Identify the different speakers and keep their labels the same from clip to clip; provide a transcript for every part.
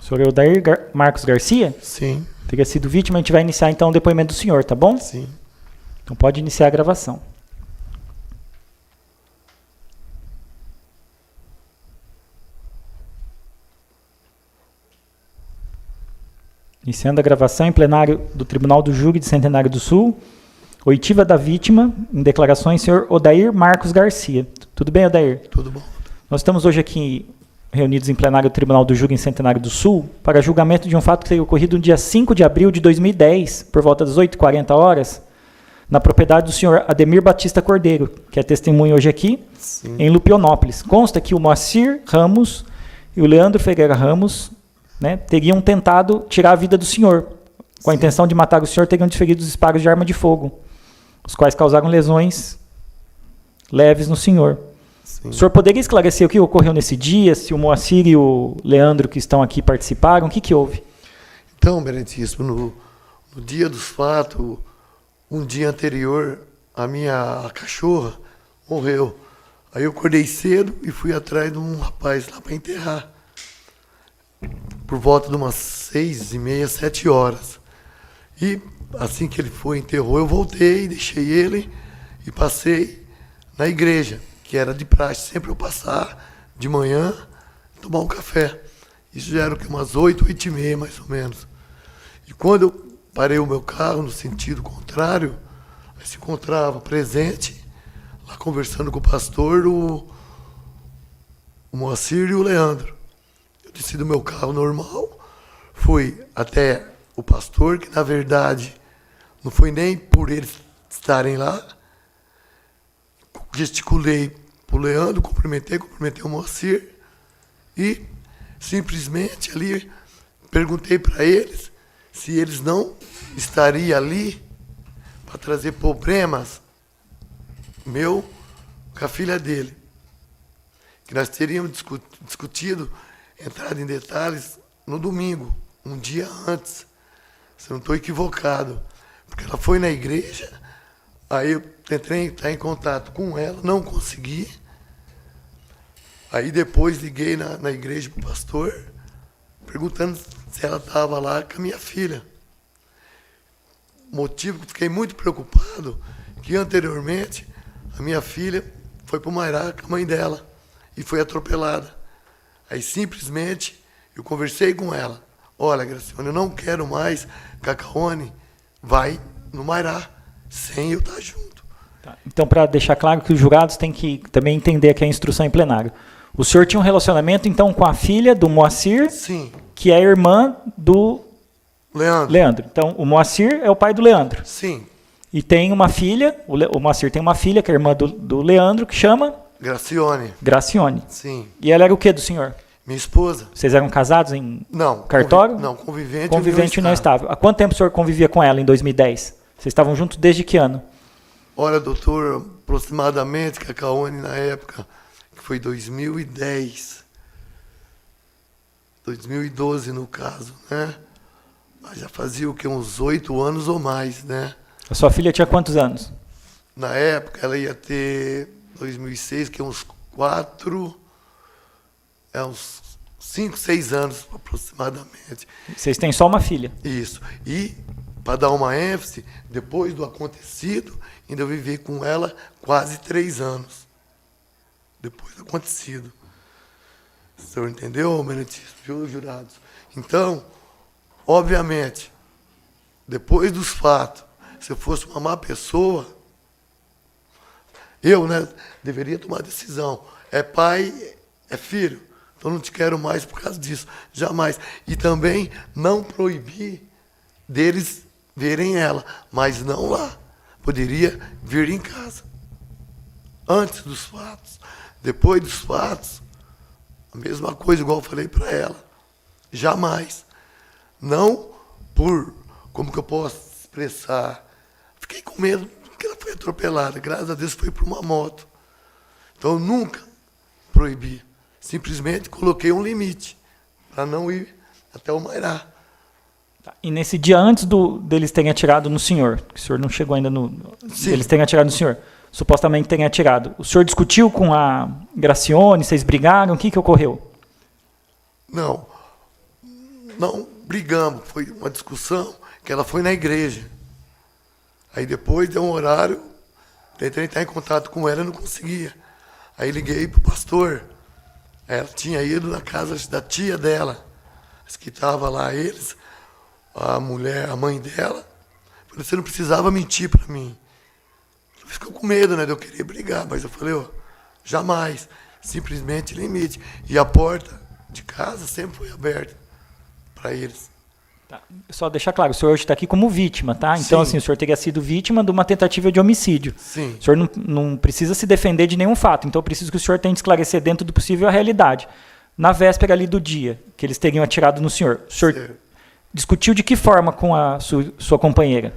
Speaker 1: Senhor Odair Marcos Garcia?
Speaker 2: Sim.
Speaker 1: Teria sido vítima. A gente vai iniciar então o depoimento do senhor, tá bom?
Speaker 2: Sim.
Speaker 1: Então pode iniciar a gravação. Iniciando a gravação em plenário do Tribunal do Júri de Centenário do Sul, oitiva da vítima, em declarações, senhor Odair Marcos Garcia. Tudo bem, Odair?
Speaker 2: Tudo bom.
Speaker 1: Nós estamos hoje aqui reunidos em plenário do Tribunal do Júri em Centenário do Sul para julgamento de um fato que teria ocorrido no dia 5 de abril de 2010, por volta das 8h40, na propriedade do senhor Ademir Batista Cordeiro, que é testemunha hoje aqui,
Speaker 2: Sim.
Speaker 1: em Lupionópolis. Consta que o Moacir Ramos e o Leandro Ferreira Ramos, né, teriam tentado tirar a vida do senhor. Com a
Speaker 2: Sim.
Speaker 1: intenção de matar o senhor, teriam desferido os disparos de arma de fogo, os quais causaram lesões leves no senhor.
Speaker 2: Sim.
Speaker 1: O senhor poderia esclarecer o que ocorreu nesse dia, se o Moacir e o Leandro que estão aqui participaram, o que houve?
Speaker 2: Então, Berentíssimo, no dia dos fatos, um dia anterior, a minha cachorra morreu. Aí eu acordei cedo e fui atrás de um rapaz lá para enterrar. Por volta de umas 6h30, 7h. E assim que ele foi, enterrou, eu voltei, deixei ele e passei na igreja, que era de praxe, sempre eu passar de manhã, tomar um café. Isso já era o que, umas 8h30, mais ou menos. E quando eu parei o meu carro no sentido contrário, aí se encontrava presente, lá conversando com o pastor, o Moacir e o Leandro. Eu desci do meu carro normal, fui até o pastor, que na verdade não foi nem por eles estarem lá. Gesticulei para o Leandro, cumprimentei o Moacir e simplesmente ali perguntei para eles se eles não estariam ali para trazer problemas meu com a filha dele. Que nós teríamos discutido, entrado em detalhes no domingo, um dia antes. Se eu não estou equivocado. Porque ela foi na igreja, aí eu tentei entrar em contato com ela, não consegui. Aí depois liguei na igreja para o pastor, perguntando se ela estava lá com a minha filha. Motivo que fiquei muito preocupado, que anteriormente a minha filha foi para o Mairá com a mãe dela e foi atropelada. Aí simplesmente eu conversei com ela. Olha, Gracione, eu não quero mais que a Caone vai no Mairá, sem eu estar junto.
Speaker 1: Tá. Então, para deixar claro que os jurados têm que também entender aqui a instrução em plenário. O senhor tinha um relacionamento, então, com a filha do Moacir,
Speaker 2: Sim.
Speaker 1: que é a irmã do
Speaker 2: Leandro.
Speaker 1: Então, o Moacir é o pai do Leandro.
Speaker 2: Sim.
Speaker 1: E tem uma filha, o Moacir tem uma filha, que é a irmã do Leandro, que chama Gracione.
Speaker 2: Sim.
Speaker 1: E ela era o que do senhor?
Speaker 2: Minha esposa.
Speaker 1: Vocês eram casados em
Speaker 2: Não.
Speaker 1: cartório?
Speaker 2: Não, convivente.
Speaker 1: Convivente não estável. Há quanto tempo o senhor convivia com ela em 2010? Vocês estavam juntos desde que ano?
Speaker 2: Olha, doutor, aproximadamente, que a Caone na época, que foi 2010, 2012 no caso, né? Mas já fazia o quê? Uns 8 anos ou mais, né?
Speaker 1: A sua filha tinha quantos anos?
Speaker 2: Na época ela ia ter 2006, que é uns 5, 6 anos aproximadamente.
Speaker 1: Vocês têm só uma filha?
Speaker 2: Isso. E, para dar uma ênfase, depois do acontecido, ainda eu vivi com ela quase 3 anos. Depois do acontecido. O senhor entendeu, Berentíssimo, jurados? Então, obviamente, depois dos fatos, se eu fosse uma má pessoa, eu, né, deveria tomar decisão. É pai, é filho. Então não te quero mais por causa disso. Jamais. E também não proibir deles verem ela, mas não lá. Poderia vir em casa. Antes dos fatos. Depois dos fatos, a mesma coisa, igual eu falei para ela. Jamais. Não por, como que eu posso expressar, fiquei com medo que ela foi atropelada. Graças a Deus foi por uma moto. Então eu nunca proibi. Simplesmente coloquei um limite para não ir até o Mairá.
Speaker 1: Tá. E nesse dia antes deles terem atirado no senhor, que o senhor não chegou ainda no...
Speaker 2: Sim.
Speaker 1: Eles terem atirado no senhor, supostamente terem atirado. O senhor discutiu com a Gracione, vocês brigaram, o que ocorreu?
Speaker 2: Não. não brigamos, foi uma discussão que ela foi na igreja. Aí depois deu um horário, tentei entrar em contato com ela e não conseguia. Aí liguei pro pastor. Ela tinha ido na casa da tia dela. Que estava lá eles, a mulher, a mãe dela. Falei, você não precisava mentir para mim. Ela ficou com medo, né, de eu querer brigar, mas eu falei, ó, jamais, simplesmente limite. E a porta de casa sempre foi aberta para eles.
Speaker 1: Tá. Só deixar claro, o senhor hoje está aqui como vítima, tá? Então,
Speaker 2: Sim.
Speaker 1: assim, o senhor teria sido vítima de uma tentativa de homicídio.
Speaker 2: Sim.
Speaker 1: O senhor não precisa se defender de nenhum fato, então eu preciso que o senhor tente esclarecer dentro do possível a realidade. Na véspera ali do dia que eles teriam atirado no senhor, o senhor
Speaker 2: Certo.
Speaker 1: discutiu de que forma com a sua companheira?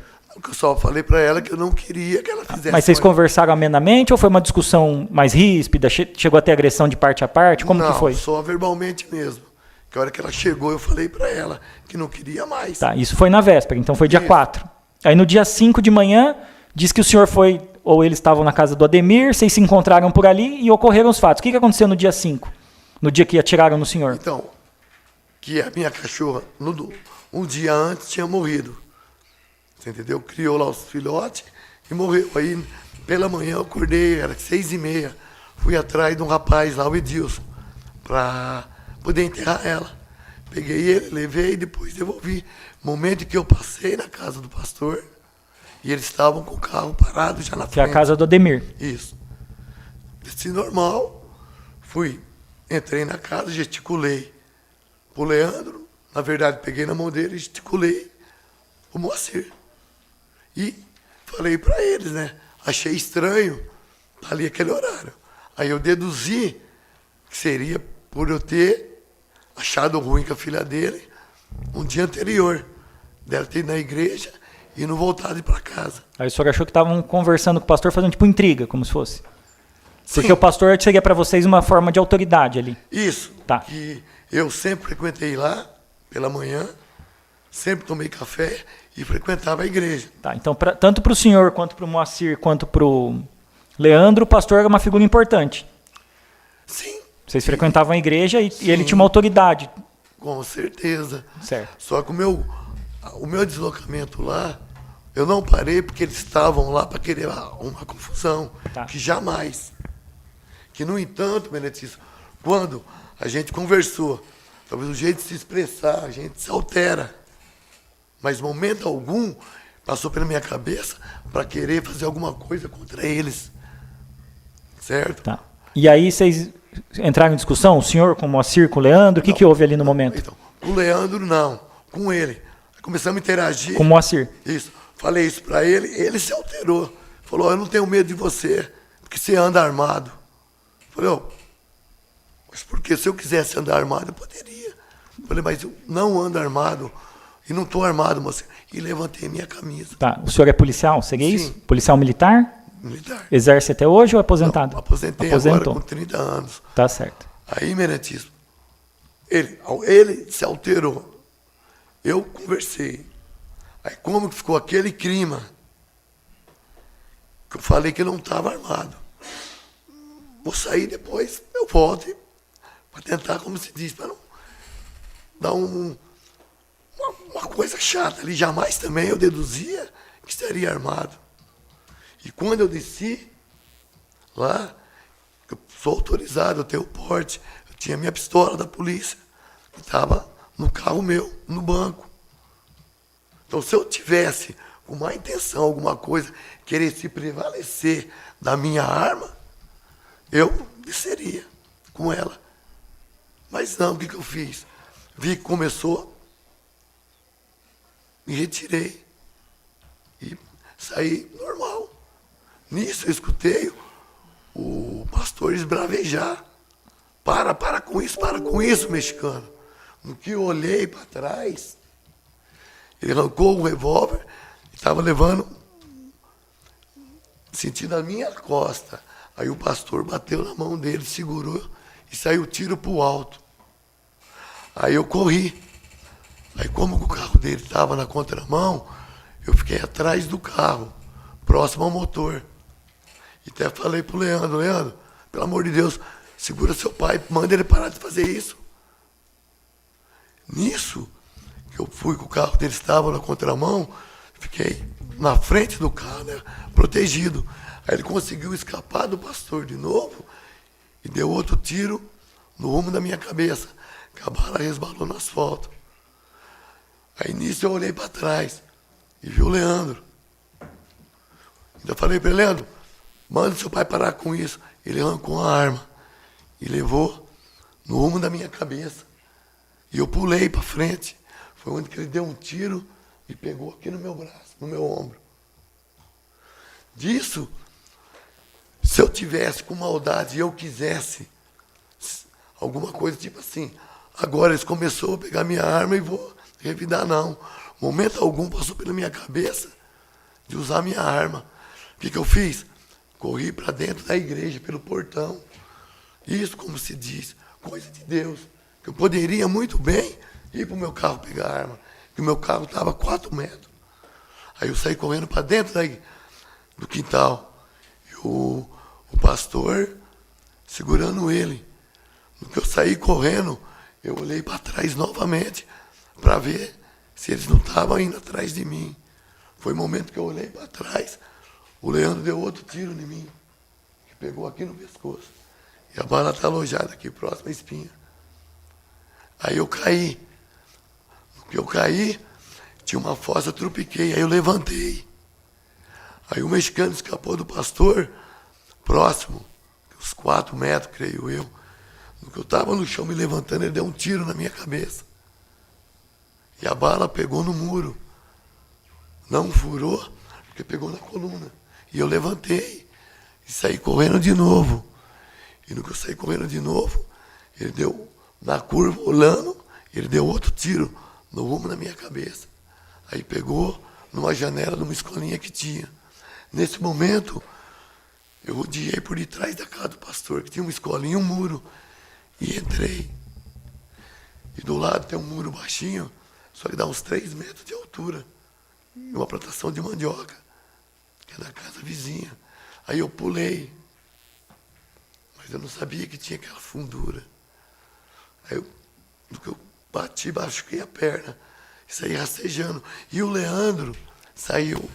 Speaker 2: Eu só falei para ela que eu não queria que ela fizesse.
Speaker 1: Mas vocês
Speaker 2: uma-
Speaker 1: conversaram amenamente ou foi uma discussão mais ríspida? Chegou a ter agressão de parte a parte? Como
Speaker 2: não,
Speaker 1: que foi?
Speaker 2: Só verbalmente mesmo. Que a hora que ela chegou, eu falei para ela que não queria mais.
Speaker 1: Tá, isso foi na véspera, então foi dia
Speaker 2: Isso.
Speaker 1: 4. Aí no dia 5 de manhã, diz que o senhor foi, ou eles estavam na casa do Ademir, vocês se encontraram por ali e ocorreram os fatos. O que aconteceu no dia 5? No dia que atiraram no senhor?
Speaker 2: Então, que a minha cachorra, um dia antes, tinha morrido. Você entendeu? Criou lá os filhotes e morreu. Aí, pela manhã, eu acordei, era 6h30. Fui atrás de um rapaz lá, o Edilson, para poder enterrar ela. Peguei ele, levei e depois devolvi. Momento que eu passei na casa do pastor e eles estavam com o carro parado já na
Speaker 1: Que é
Speaker 2: frente.
Speaker 1: a casa do Ademir.
Speaker 2: Isso. Desci normal, entrei na casa, gesticulei pro Leandro, na verdade peguei na mão dele e gesticulei o Moacir. E falei para eles, né? Achei estranho ali aquele horário. Aí eu deduzi que seria por eu ter achado ruim com a filha dele um dia anterior, dela ter ido na igreja e não voltado para casa.
Speaker 1: Aí o senhor achou que estavam conversando com o pastor, fazendo tipo intriga, como se fosse. Porque
Speaker 2: Sim.
Speaker 1: o pastor seria para vocês uma forma de autoridade ali.
Speaker 2: Isso,
Speaker 1: Tá.
Speaker 2: que eu sempre frequentei lá pela manhã, sempre tomei café e frequentava a igreja.
Speaker 1: Tá, então, tanto para o senhor, quanto para o Moacir, quanto para o Leandro, o pastor era uma figura importante.
Speaker 2: Sim,
Speaker 1: Vocês frequentavam a igreja e ele
Speaker 2: Sim.
Speaker 1: tinha uma autoridade.
Speaker 2: com certeza.
Speaker 1: Certo.
Speaker 2: Só que o meu deslocamento lá, eu não parei porque eles estavam lá para querer uma confusão,
Speaker 1: Tá.
Speaker 2: que jamais. Que, no entanto, Benedito, quando a gente conversou, talvez o jeito de se expressar, a gente se altera. Mas, momento algum, passou pela minha cabeça para querer fazer alguma coisa contra eles. Certo?
Speaker 1: Tá. E aí vocês entraram em discussão, o senhor com o Moacir, com o Leandro, o que houve ali no momento?
Speaker 2: Então, com o Leandro, não. Com ele. Começamos a interagir.
Speaker 1: Com o Moacir.
Speaker 2: Isso. Falei isso para ele, ele se alterou. Falou, eu não tenho medo de você, porque você anda armado. Falei, mas porque se eu quisesse andar armado, eu poderia. Falei, mas eu não ando armado e não estou armado, moça. E levantei minha camisa.
Speaker 1: Tá. O senhor é policial, seria
Speaker 2: Sim.
Speaker 1: isso? Policial militar?
Speaker 2: Militar.
Speaker 1: Exerce até hoje ou é aposentado?
Speaker 2: Não, aposentei
Speaker 1: Aposentou.
Speaker 2: agora com 30 anos.
Speaker 1: Tá certo.
Speaker 2: Aí, Menetismo, ele se alterou. Eu conversei. Aí, como que ficou aquele clima? Que eu falei que eu não estava armado. Vou sair depois, eu volto para tentar, como se diz, para não dar uma coisa chata ali. Jamais também eu deduzia que estaria armado. E quando eu desci lá, eu sou autorizado, eu tenho o porte, eu tinha minha pistola da polícia, que estava no carro meu, no banco. Então, se eu tivesse com má intenção, alguma coisa, querer se prevalecer da minha arma, eu desceria com ela. Mas não, o que eu fiz? Vi que começou, me retirei e saí normal. Nisso eu escutei o pastor esbravejar. Para com isso, mexicano. No que eu olhei para trás, ele arrancou o revólver e estava levando sentido a minha costa. Aí o pastor bateu na mão dele, segurou e saiu tiro para o alto. Aí eu corri. Aí como o carro dele estava na contramão, eu fiquei atrás do carro, próximo ao motor. E até falei pro Leandro, pelo amor de Deus, segura seu pai, manda ele parar de fazer isso. Nisso, Eu fui com o carro dele, estava na contramão, fiquei na frente do carro, né, protegido. Aí ele conseguiu escapar do pastor de novo e deu outro tiro no rumo da minha cabeça, que a bala resbalou no asfalto. Aí nisso eu olhei para trás e vi o Leandro. Ainda falei para ele: Leandro, manda seu pai parar com isso. Ele arrancou a arma e levou no rumo da minha cabeça. E eu pulei para frente. Foi onde que ele deu um tiro e pegou aqui no meu braço, no meu ombro. Disso, se eu tivesse com maldade e eu quisesse alguma coisa tipo assim, agora eles começaram a pegar minha arma e vou revidar, não. Momento algum passou pela minha cabeça de usar minha arma. O que eu fiz? Corri para dentro da igreja, pelo portão. Isso, como se diz, coisa de Deus. Que eu poderia muito bem ir para o meu carro pegar a arma, que o meu carro estava a 4 metros. Aí eu saí correndo para dentro do quintal. E o pastor segurando ele. No que eu saí correndo, eu olhei para trás novamente para ver se eles não estavam indo atrás de mim. Foi o momento que eu olhei para trás, o Leandro deu outro tiro em mim, que pegou aqui no pescoço. E a bala está alojada aqui, próxima à espinha. Aí eu caí. No que eu caí, tinha uma fossa, eu trupiquei, aí eu levantei. Aí o mexicano escapou do pastor, próximo, uns 4 metros, creio eu. No que eu estava no chão me levantando, ele deu um tiro na minha cabeça. E a bala pegou no muro. Não furou, porque pegou na coluna. E eu levantei e saí correndo de novo. E no que eu saí correndo de novo, ele deu, na curva, olhando, ele deu outro tiro no rumo da minha cabeça. Aí pegou numa janela de uma escolinha que tinha. Nesse momento, eu rodeei por detrás da casa do pastor, que tinha uma escolinha e um muro. E entrei. E do lado tem um muro baixinho, só que dá uns 3 metros de altura. E uma plantação de mandioca, que é da casa vizinha. Aí eu pulei. Mas eu não sabia que tinha aquela fundura. Aí no que eu bati, machuquei a perna. E saí rastejando. E o Leandro saiu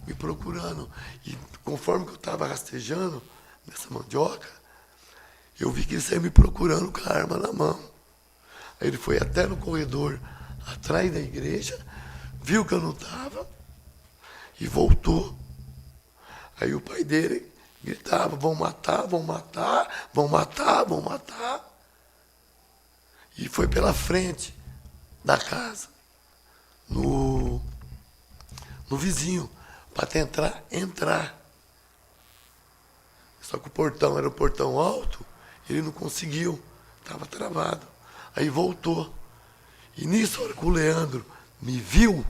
Speaker 2: me procurando. E conforme que eu estava rastejando nessa mandioca, eu vi que ele saiu me procurando com a arma na mão. Aí ele foi até no corredor, atrás da igreja, viu que eu não estava e voltou. Aí o pai dele gritava: vão matar, vão matar, vão matar, vão matar. E foi pela frente da casa, no vizinho, para tentar entrar. Só que o portão era um portão alto, ele não conseguiu, estava travado. Aí voltou. E nisso, a hora que o Leandro me viu,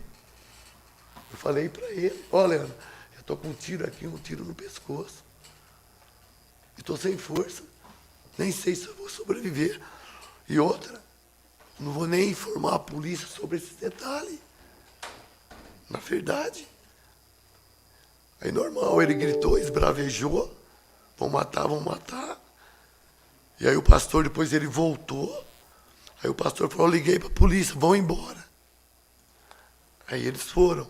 Speaker 2: eu falei para ele: ó, Leandro, eu estou com um tiro aqui, um tiro no pescoço. Estou sem força, nem sei se eu vou sobreviver. E outra, não vou nem informar a polícia sobre esses detalhes. Na verdade. Aí normal, ele gritou, esbravejou: vão matar, vão matar. E aí o pastor, depois ele voltou. Aí o pastor falou: liguei para a polícia, vão embora. Aí eles foram.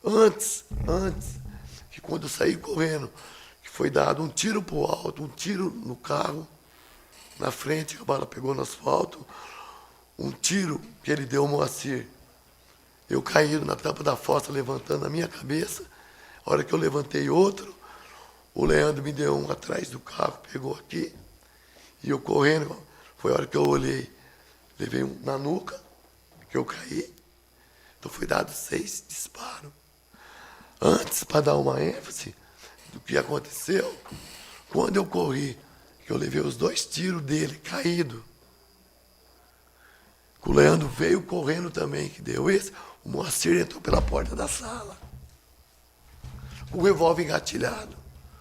Speaker 2: Antes, que quando eu saí correndo, que foi dado um tiro para o alto, um tiro no carro, na frente, a bala pegou no asfalto, um tiro que ele deu ao Moacir. Eu caí na tampa da fossa, levantando a minha cabeça. A hora que eu levantei outro, o Leandro me deu um atrás do carro, pegou aqui. E eu correndo, foi a hora que eu olhei, levei um na nuca, que eu caí. Então foi dado 6 disparos. Antes, para dar uma ênfase do que aconteceu, quando eu corri, que eu levei os 2 tiros dele, caído. O Leandro veio correndo também, que deu esse. O Moacir entrou pela porta da sala. O revólver engatilhado.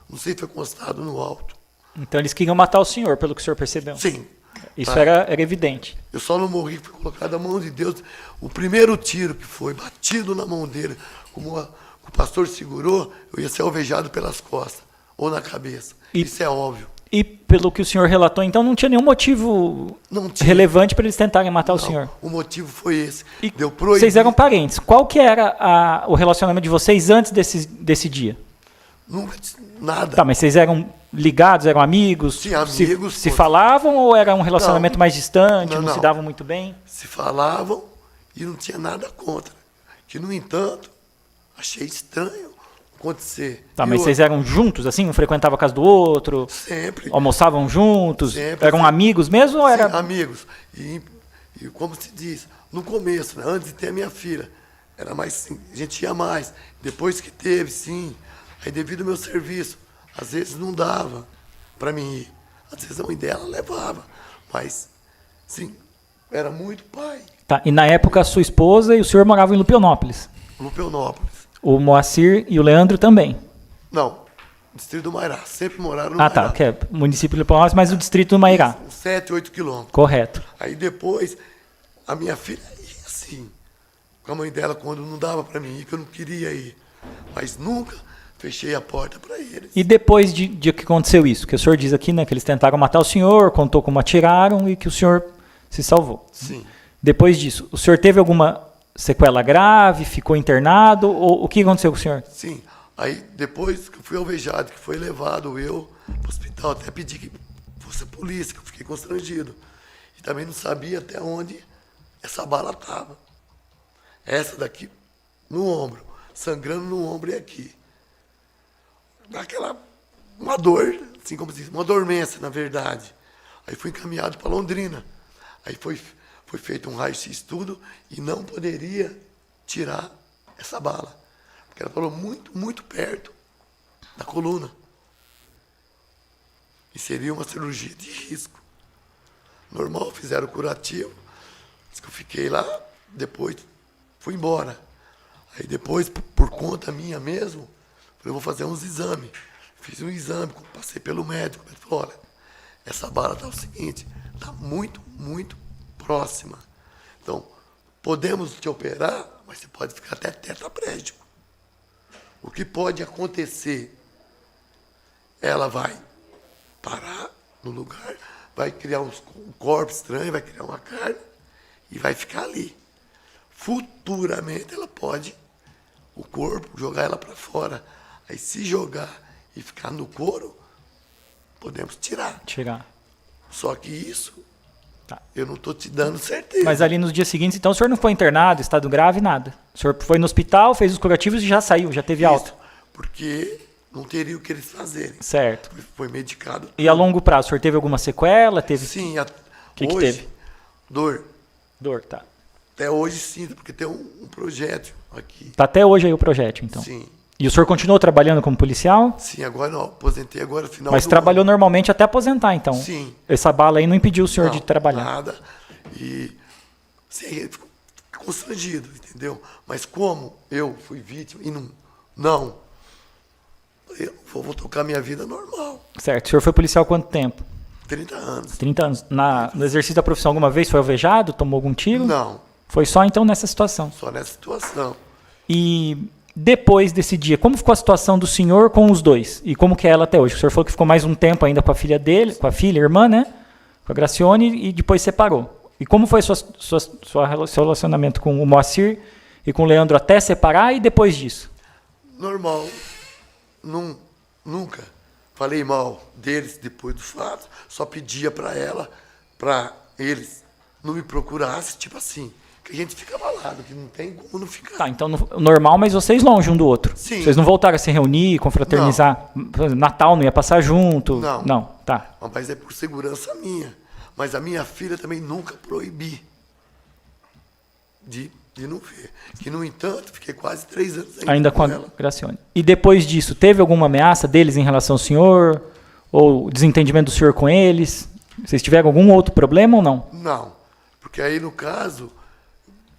Speaker 2: Não sei se foi constado no alto.
Speaker 1: Então eles queriam matar o senhor, pelo que o senhor percebeu?
Speaker 2: Sim.
Speaker 1: Isso era evidente.
Speaker 2: Eu só não morri, foi colocado na mão de Deus. O primeiro tiro que foi batido na mão dele, como o pastor segurou, eu ia ser alvejado pelas costas ou na cabeça. Isso é óbvio.
Speaker 1: E pelo que o senhor relatou, então não tinha nenhum motivo
Speaker 2: Não tinha.
Speaker 1: relevante para eles tentarem matar o
Speaker 2: Não,
Speaker 1: senhor.
Speaker 2: o motivo foi esse.
Speaker 1: E
Speaker 2: Deu proibido.
Speaker 1: vocês eram parentes. Qual que era o relacionamento de vocês antes desse dia?
Speaker 2: Nunca, nada.
Speaker 1: Tá, mas vocês eram ligados, eram amigos?
Speaker 2: Sim, amigos,
Speaker 1: Se
Speaker 2: pô.
Speaker 1: falavam ou era um relacionamento
Speaker 2: Não.
Speaker 1: mais distante,
Speaker 2: Não,
Speaker 1: não se
Speaker 2: não.
Speaker 1: davam muito bem?
Speaker 2: Se falavam e não tinha nada contra. Que, no entanto, achei estranho acontecer.
Speaker 1: Tá,
Speaker 2: E
Speaker 1: mas
Speaker 2: outra,
Speaker 1: vocês eram juntos, assim? Um frequentava a casa do outro?
Speaker 2: sempre.
Speaker 1: Almoçavam juntos?
Speaker 2: Sempre,
Speaker 1: Eram
Speaker 2: sim.
Speaker 1: amigos mesmo ou era...
Speaker 2: Sim, amigos. E como se diz, no começo, né, antes de ter a minha filha, era mais assim, a gente ia mais. Depois que teve, sim. Aí, devido ao meu serviço, às vezes não dava para mim ir. Às vezes a mãe dela levava. Mas, sim, era muito pai.
Speaker 1: Tá, e na época a sua esposa e o senhor moravam em Lupianópolis.
Speaker 2: Lupianópolis.
Speaker 1: O Moacir e o Leandro também.
Speaker 2: Não, Distrito do Mairá. Sempre moraram no
Speaker 1: Ah,
Speaker 2: Mairá.
Speaker 1: tá, que é município de Lupianópolis, mas o distrito do Mairá.
Speaker 2: Uns 7, 8 quilômetros.
Speaker 1: Correto.
Speaker 2: Aí depois, a minha filha ia assim, com a mãe dela, quando não dava para mim ir, que eu não queria ir. Mas nunca fechei a porta para eles.
Speaker 1: E depois de que aconteceu isso, que o senhor diz aqui, né, que eles tentaram matar o senhor, contou como atiraram e que o senhor se salvou.
Speaker 2: Sim.
Speaker 1: Depois disso, o senhor teve alguma sequela grave, ficou internado, ou o que aconteceu com o senhor?
Speaker 2: Sim. Aí depois que eu fui alvejado, que foi levado eu para o hospital, até pedi que fosse a polícia, que eu fiquei constrangido. E também não sabia até onde essa bala estava. Essa daqui no ombro, sangrando no ombro e aqui. Daquela, uma dor, assim como se diz, uma dormência, na verdade. Aí fui encaminhado para Londrina. Aí foi feito um raio-x tudo e não poderia tirar essa bala. Porque ela falou muito, muito perto da coluna. E seria uma cirurgia de risco. Normal, fizeram o curativo. Diz que eu fiquei lá, depois fui embora. Aí depois, por conta minha mesmo, falei, eu vou fazer uns exames. Fiz um exame, passei pelo médico. Ele falou, olha, essa bala está o seguinte, está muito, muito próxima. Então, podemos te operar, mas você pode ficar até tetraplégico. O que pode acontecer? Ela vai parar no lugar, vai criar um corpo estranho, vai criar uma carne e vai ficar ali. Futuramente ela pode, o corpo, jogar ela para fora. Aí se jogar e ficar no couro, podemos tirar.
Speaker 1: Tirar.
Speaker 2: Só que isso,
Speaker 1: Tá.
Speaker 2: eu não estou te dando certeza.
Speaker 1: Mas ali nos dias seguintes, então o senhor não foi internado, estado grave, nada. O senhor foi no hospital, fez os curativos e já saiu, já teve alta.
Speaker 2: Isso, porque não teria o que eles fazerem.
Speaker 1: Certo.
Speaker 2: Foi medicado.
Speaker 1: E a longo prazo, o senhor teve alguma sequela? Teve
Speaker 2: Sim,
Speaker 1: que
Speaker 2: hoje,
Speaker 1: teve?
Speaker 2: dor.
Speaker 1: dor? Tá.
Speaker 2: Até hoje sim, porque tem um projétil aqui.
Speaker 1: Tá até hoje aí o projétil, então.
Speaker 2: Sim.
Speaker 1: E o senhor continuou trabalhando como policial?
Speaker 2: Sim, agora não, aposentei agora, final
Speaker 1: Mas
Speaker 2: do
Speaker 1: trabalhou
Speaker 2: ano.
Speaker 1: normalmente até aposentar, então.
Speaker 2: Sim.
Speaker 1: Essa bala aí não impediu o senhor
Speaker 2: Não,
Speaker 1: de trabalhar.
Speaker 2: Nada. E sim, ele ficou constrangido, entendeu? Mas como eu fui vítima e não, eu vou tocar minha vida normal.
Speaker 1: Certo. O senhor foi policial há quanto tempo?
Speaker 2: 30 anos.
Speaker 1: 30 anos. No exercício da profissão alguma vez foi alvejado? Tomou algum tiro?
Speaker 2: Não,
Speaker 1: Foi só então nessa situação.
Speaker 2: só nessa situação.
Speaker 1: E depois desse dia, como ficou a situação do senhor com os dois? E como que é ela até hoje? O senhor falou que ficou mais um tempo ainda com a filha dele, com a filha, irmã, né? Com a Gracione, e depois separou. E como foi seu relacionamento com o Moacir e com o Leandro até separar e depois disso?
Speaker 2: Normal. Nunca falei mal deles depois do fato. Só pedia para eles não me procurassem, tipo assim, que a gente fica abalado, que não tem como não ficar.
Speaker 1: Tá, então normal, mas vocês longe um do outro.
Speaker 2: Sim.
Speaker 1: Vocês não voltaram a se reunir, confraternizar? Por exemplo, Natal não ia passar junto?
Speaker 2: Não.
Speaker 1: Não, tá.
Speaker 2: Mas é por segurança minha. Mas a minha filha também nunca proibi de não ver. Que, no entanto, fiquei quase 3 anos
Speaker 1: Ainda com a
Speaker 2: ela.
Speaker 1: Gracione. E depois disso, teve alguma ameaça deles em relação ao senhor? Ou desentendimento do senhor com eles? Vocês tiveram algum outro problema ou não?
Speaker 2: Não. Porque aí, no caso,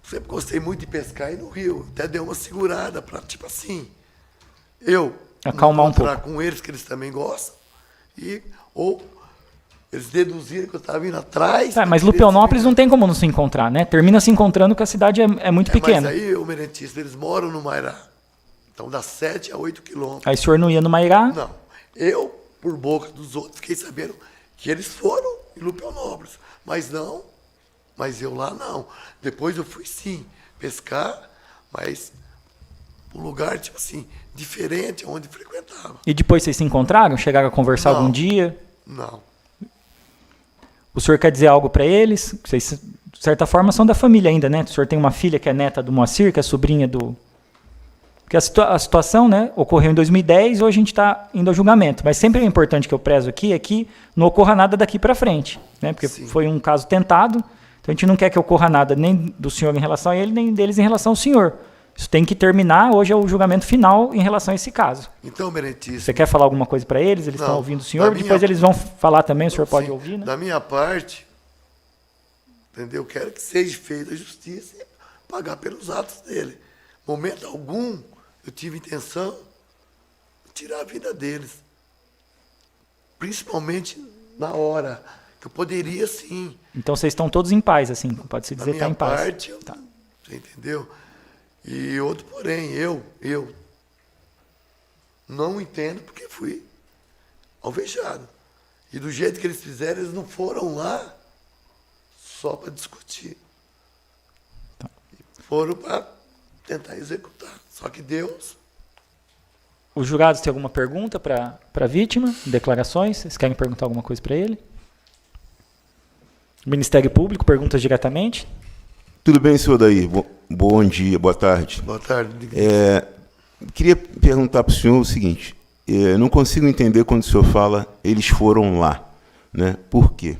Speaker 2: sempre gostei muito de pescar aí no rio. Até deu uma segurada para, tipo assim, eu
Speaker 1: Acalmar um
Speaker 2: encontrar
Speaker 1: pouco.
Speaker 2: com eles, que eles também gostam. Ou eles deduziram que eu estava indo atrás.
Speaker 1: Tá, mas
Speaker 2: daqueles-
Speaker 1: Lupianópolis não tem como não se encontrar, né? Termina se encontrando porque a cidade é muito pequena.
Speaker 2: Mas aí, o Merentista, eles moram no Mairá. Então, dá 7 a 8 quilômetros.
Speaker 1: Aí o senhor não ia no Mairá?
Speaker 2: Não. Eu, por boca dos outros, fiquei sabendo que eles foram em Lupeonópolis, mas eu lá não. Depois eu fui sim pescar, mas um lugar, tipo assim, diferente onde frequentava.
Speaker 1: E depois vocês se encontraram? Chegaram a conversar algum dia?
Speaker 2: Não.
Speaker 1: O senhor quer dizer algo para eles? Vocês, de certa forma, são da família ainda, né? O senhor tem uma filha que é neta do Moacir, que é sobrinha do... Porque a situação, né, ocorreu em 2010, hoje a gente está indo ao julgamento. Mas sempre é importante que eu prezo aqui é que não ocorra nada daqui para frente, né? Porque
Speaker 2: Sim.
Speaker 1: foi um caso tentado, então a gente não quer que ocorra nada nem do senhor em relação a ele, nem deles em relação ao senhor. Isso tem que terminar, hoje é o julgamento final em relação a esse caso.
Speaker 2: Então, Merentíssimo...
Speaker 1: Você quer falar alguma coisa para eles? Eles estão ouvindo o senhor? Depois eles vão falar também, o senhor pode ouvir, né?
Speaker 2: Da minha parte, entendeu? Eu quero que seja feita a justiça e pagar pelos atos dele. Momento algum, eu tive intenção de tirar a vida deles. Principalmente na hora, que eu poderia sim.
Speaker 1: Então vocês estão todos em paz, assim, pode-se dizer que está em paz.
Speaker 2: Da minha parte, você entendeu? E outro, porém, eu não entendo porque fui alvejado. E do jeito que eles fizeram, eles não foram lá só para discutir.
Speaker 1: Tá.
Speaker 2: Foram para tentar executar. Só que Deus...
Speaker 1: Os jurados têm alguma pergunta para a vítima? Declarações? Vocês querem perguntar alguma coisa para ele? Ministério Público, perguntas diretamente?
Speaker 3: Tudo bem, senhor Daí? Bom dia, boa tarde.
Speaker 2: Boa tarde.
Speaker 3: Queria perguntar para o senhor o seguinte, não consigo entender quando o senhor fala eles foram lá, né? Por quê?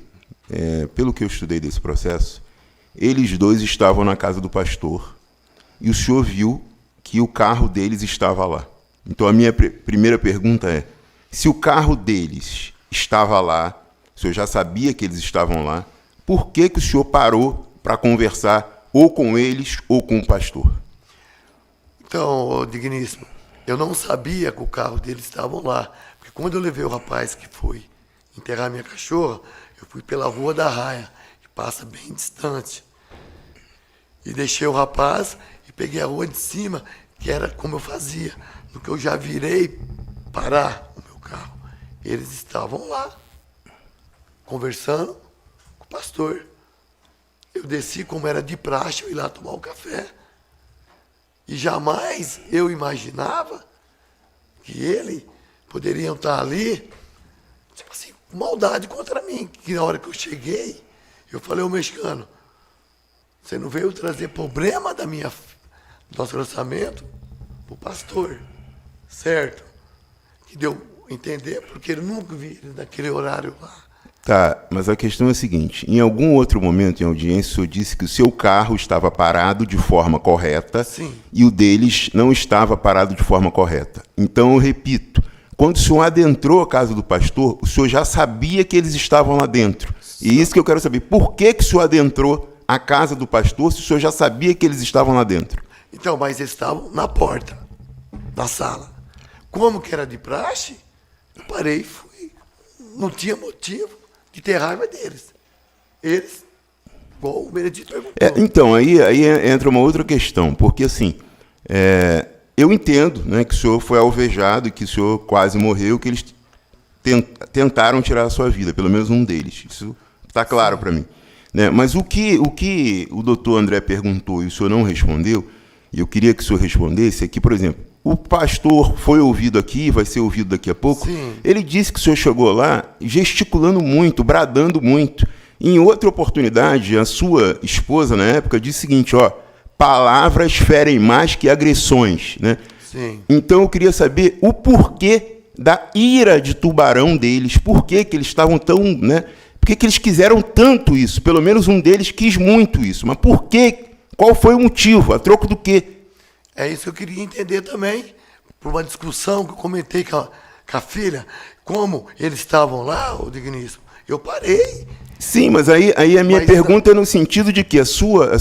Speaker 3: Pelo que eu estudei desse processo, eles dois estavam na casa do pastor e o senhor viu que o carro deles estava lá. Então a minha primeira pergunta é, se o carro deles estava lá, o senhor já sabia que eles estavam lá, por que o senhor parou para conversar ou com eles ou com o pastor?
Speaker 2: Então, digníssimo, eu não sabia que o carro deles estavam lá. Porque quando eu levei o rapaz que foi enterrar minha cachorra, eu fui pela Rua da Raia, que passa bem distante. E deixei o rapaz e peguei a rua de cima, que era como eu fazia. No que eu já virei parar o meu carro. Eles estavam lá, conversando com o pastor. Eu desci como era de praxe, eu ia lá tomar um café. E jamais eu imaginava que eles poderiam estar ali, tipo assim, com maldade contra mim. Que na hora que eu cheguei, eu falei ao mexicano, você não veio trazer problema do nosso orçamento para o pastor, certo? Que deu a entender, porque eu nunca vi ele naquele horário lá.
Speaker 3: Tá, mas a questão é a seguinte, em algum outro momento em audiência, o senhor disse que o seu carro estava parado de forma correta.
Speaker 2: Sim.
Speaker 3: E o deles não estava parado de forma correta. Então, eu repito, quando o senhor adentrou a casa do pastor, o senhor já sabia que eles estavam lá dentro. E isso que eu quero saber, por que o senhor adentrou a casa do pastor se o senhor já sabia que eles estavam lá dentro?
Speaker 2: Então, mas eles estavam na porta da sala. Como que era de praxe, eu parei e fui. Não tinha motivo de ter raiva deles. Eles, igual o Benedito perguntou.
Speaker 3: Então, aí entra uma outra questão, porque assim, eu entendo, né, que o senhor foi alvejado e que o senhor quase morreu, que eles tentaram tirar a sua vida, pelo menos um deles. Isso está claro para mim. Né? Mas o que o doutor André perguntou e o senhor não respondeu, e eu queria que o senhor respondesse, é que, por exemplo, o pastor foi ouvido aqui, vai ser ouvido daqui a pouco.
Speaker 2: Sim.
Speaker 3: Ele disse que o senhor chegou lá gesticulando muito, bradando muito. Em outra oportunidade, a sua esposa, na época, disse o seguinte, palavras ferem mais que agressões. Né?
Speaker 2: Sim.
Speaker 3: Então, eu queria saber o porquê da ira de tubarão deles, por que eles estavam tão... Né? Por que eles quiseram tanto isso? Pelo menos um deles quis muito isso. Mas por quê? Qual foi o motivo? A troco do quê?
Speaker 2: É isso que eu queria entender também, por uma discussão que eu comentei com a filha, como eles estavam lá, o digníssimo. Eu parei.
Speaker 3: Sim, mas aí a minha pergunta é no sentido de que a sua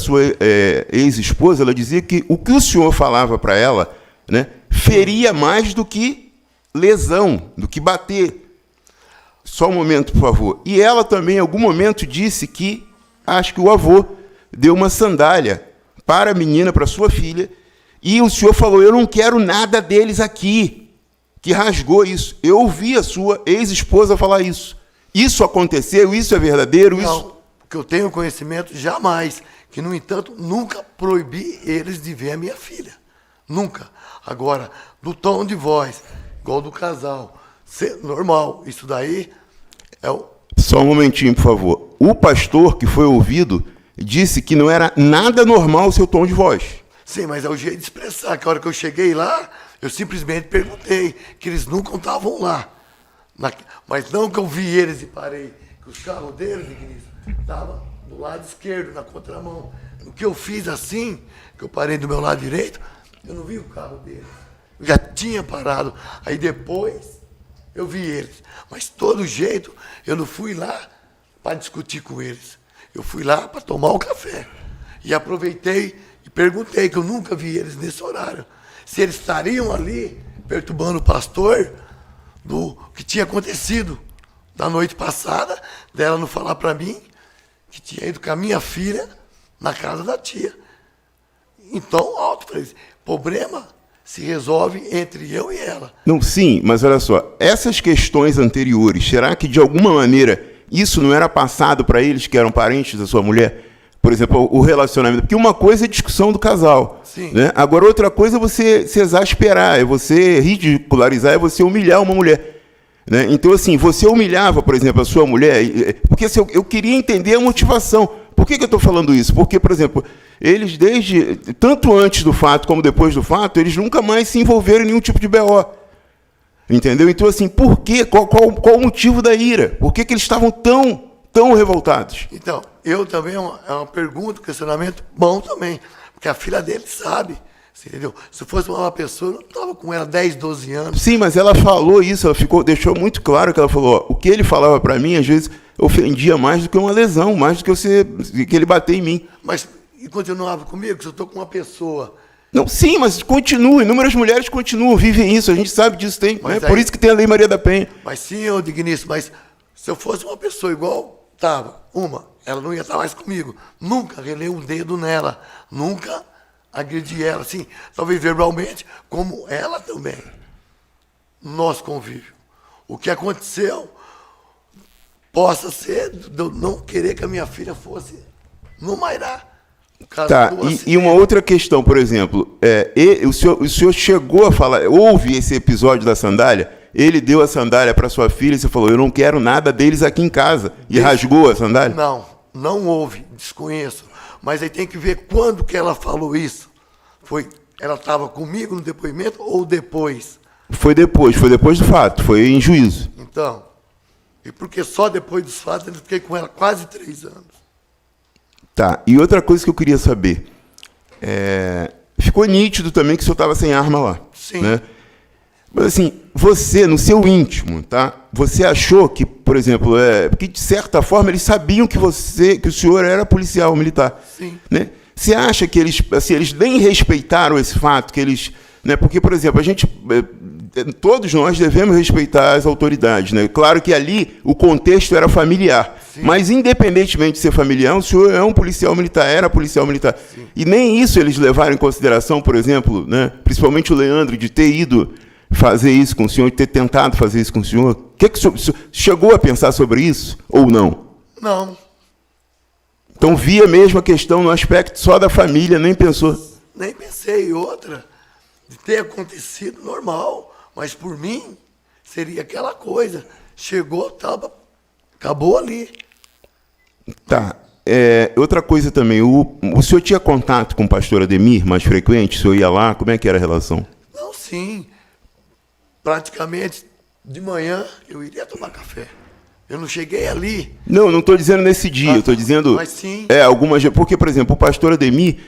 Speaker 3: ex-esposa, ela dizia que o que o senhor falava para ela, né, feria mais do que lesão, do que bater. Só um momento, por favor. E ela também, em algum momento, disse que, acho que o avô deu uma sandália para a menina, para a sua filha, e o senhor falou, eu não quero nada deles aqui. que rasgou isso. Eu ouvi a sua ex-esposa falar isso. Isso aconteceu, isso é verdadeiro?
Speaker 2: Não,
Speaker 3: Isso...
Speaker 2: que eu tenho conhecimento, jamais. Que, no entanto, nunca proibi eles de ver a minha filha. Nunca. Agora, do tom de voz, igual do casal, normal. Isso daí é o...
Speaker 3: Só um momentinho, por favor. O pastor que foi ouvido disse que não era nada normal o seu tom de voz.
Speaker 2: Sim, mas é o jeito de expressar. Que a hora que eu cheguei lá, eu simplesmente perguntei, que eles nunca estavam lá. Mas não que eu vi eles e parei. Que os carros deles, estavam do lado esquerdo, na contramão. O que eu fiz assim, que eu parei do meu lado direito, eu não vi o carro deles. Eu já tinha parado. Aí depois eu vi eles. Mas, de todo jeito, eu não fui lá para discutir com eles. Eu fui lá para tomar o café. E aproveitei e perguntei, que eu nunca vi eles nesse horário, se eles estariam ali perturbando o pastor do que tinha acontecido da noite passada, dela não falar para mim que tinha ido com a minha filha na casa da tia. Então, alto para eles. Problema se resolve entre eu e ela.
Speaker 3: Não, sim, mas olha só, essas questões anteriores, será que de alguma maneira isso não era passado para eles que eram parentes da sua mulher? Por exemplo, o relacionamento. Porque uma coisa é a discussão do casal.
Speaker 2: Sim.
Speaker 3: Né? Agora, outra coisa é você se exasperar, é você ridicularizar, é você humilhar uma mulher. Né? Então, assim, você humilhava, por exemplo, a sua mulher, porque assim, eu queria entender a motivação. Por que eu estou falando isso? Porque, por exemplo, eles tanto antes do fato como depois do fato, eles nunca mais se envolveram em nenhum tipo de BO. Entendeu? Então, assim, por quê? Qual o motivo da ira? Por que eles estavam tão revoltados?
Speaker 2: Então, eu também, é uma pergunta, um questionamento bom também, porque a filha dele sabe, entendeu? Se fosse uma pessoa, eu não estava com ela 10, 12 anos.
Speaker 3: Sim, mas ela falou isso, deixou muito claro que ela falou, ó, o que ele falava para mim, às vezes, ofendia mais do que uma lesão, mais do que ele bater em mim.
Speaker 2: Mas, e continuava comigo, se eu estou com uma pessoa...
Speaker 3: Não, sim, mas continua, inúmeras mulheres continuam, vivem isso, a gente sabe disso, tem, né? Por isso que tem a Lei Maria da Penha.
Speaker 2: Mas sim, eu digníssimo, mas se eu fosse uma pessoa igual estava, ela não ia estar mais comigo. Nunca relei um dedo nela, nunca agredi ela, assim, talvez verbalmente, como ela também. Nosso convívio. O que aconteceu possa ser de eu não querer que a minha filha fosse no Mairá.
Speaker 3: Tá, e uma outra questão, por exemplo, o senhor chegou a falar, houve esse episódio da sandália, ele deu a sandália para sua filha e você falou, eu não quero nada deles aqui em casa, e rasgou a sandália?
Speaker 2: Não houve, desconheço, mas aí tem que ver quando que ela falou isso. Ela estava comigo no depoimento ou depois?
Speaker 3: Foi depois do fato, foi em juízo.
Speaker 2: Então, e porque só depois dos fatos eu fiquei com ela quase 3 anos.
Speaker 3: Tá, e outra coisa que eu queria saber, ficou nítido também que o senhor estava sem arma lá.
Speaker 2: Sim.
Speaker 3: Né? Mas assim, você, no seu íntimo, tá? Você achou que, por exemplo, porque de certa forma eles sabiam que o senhor era policial militar.
Speaker 2: Sim.
Speaker 3: Né? Você acha que eles nem respeitaram esse fato, que eles... Né? Porque, por exemplo, todos nós devemos respeitar as autoridades. Né? Claro que ali o contexto era familiar. Sim. Mas, independentemente de ser familiar, o senhor é um policial militar, era policial militar. Sim. E nem isso eles levaram em consideração, por exemplo, né? Principalmente o Leandro, de ter ido fazer isso com o senhor, de ter tentado fazer isso com o senhor. O senhor chegou a pensar sobre isso ou não?
Speaker 2: Não.
Speaker 3: Então via mesmo a questão no aspecto só da família, nem pensou?
Speaker 2: Nem pensei. Outra, de ter acontecido normal, mas por mim seria aquela coisa. Chegou, acabou ali.
Speaker 3: Tá. Outra coisa também, o senhor tinha contato com o pastor Ademir mais frequente? O senhor ia lá? Como é que era a relação?
Speaker 2: Não, sim. Praticamente de manhã eu iria tomar café. Eu não cheguei ali.
Speaker 3: Não estou dizendo nesse dia, eu estou dizendo...
Speaker 2: Mas sim.
Speaker 3: Porque, por exemplo, o pastor Ademir,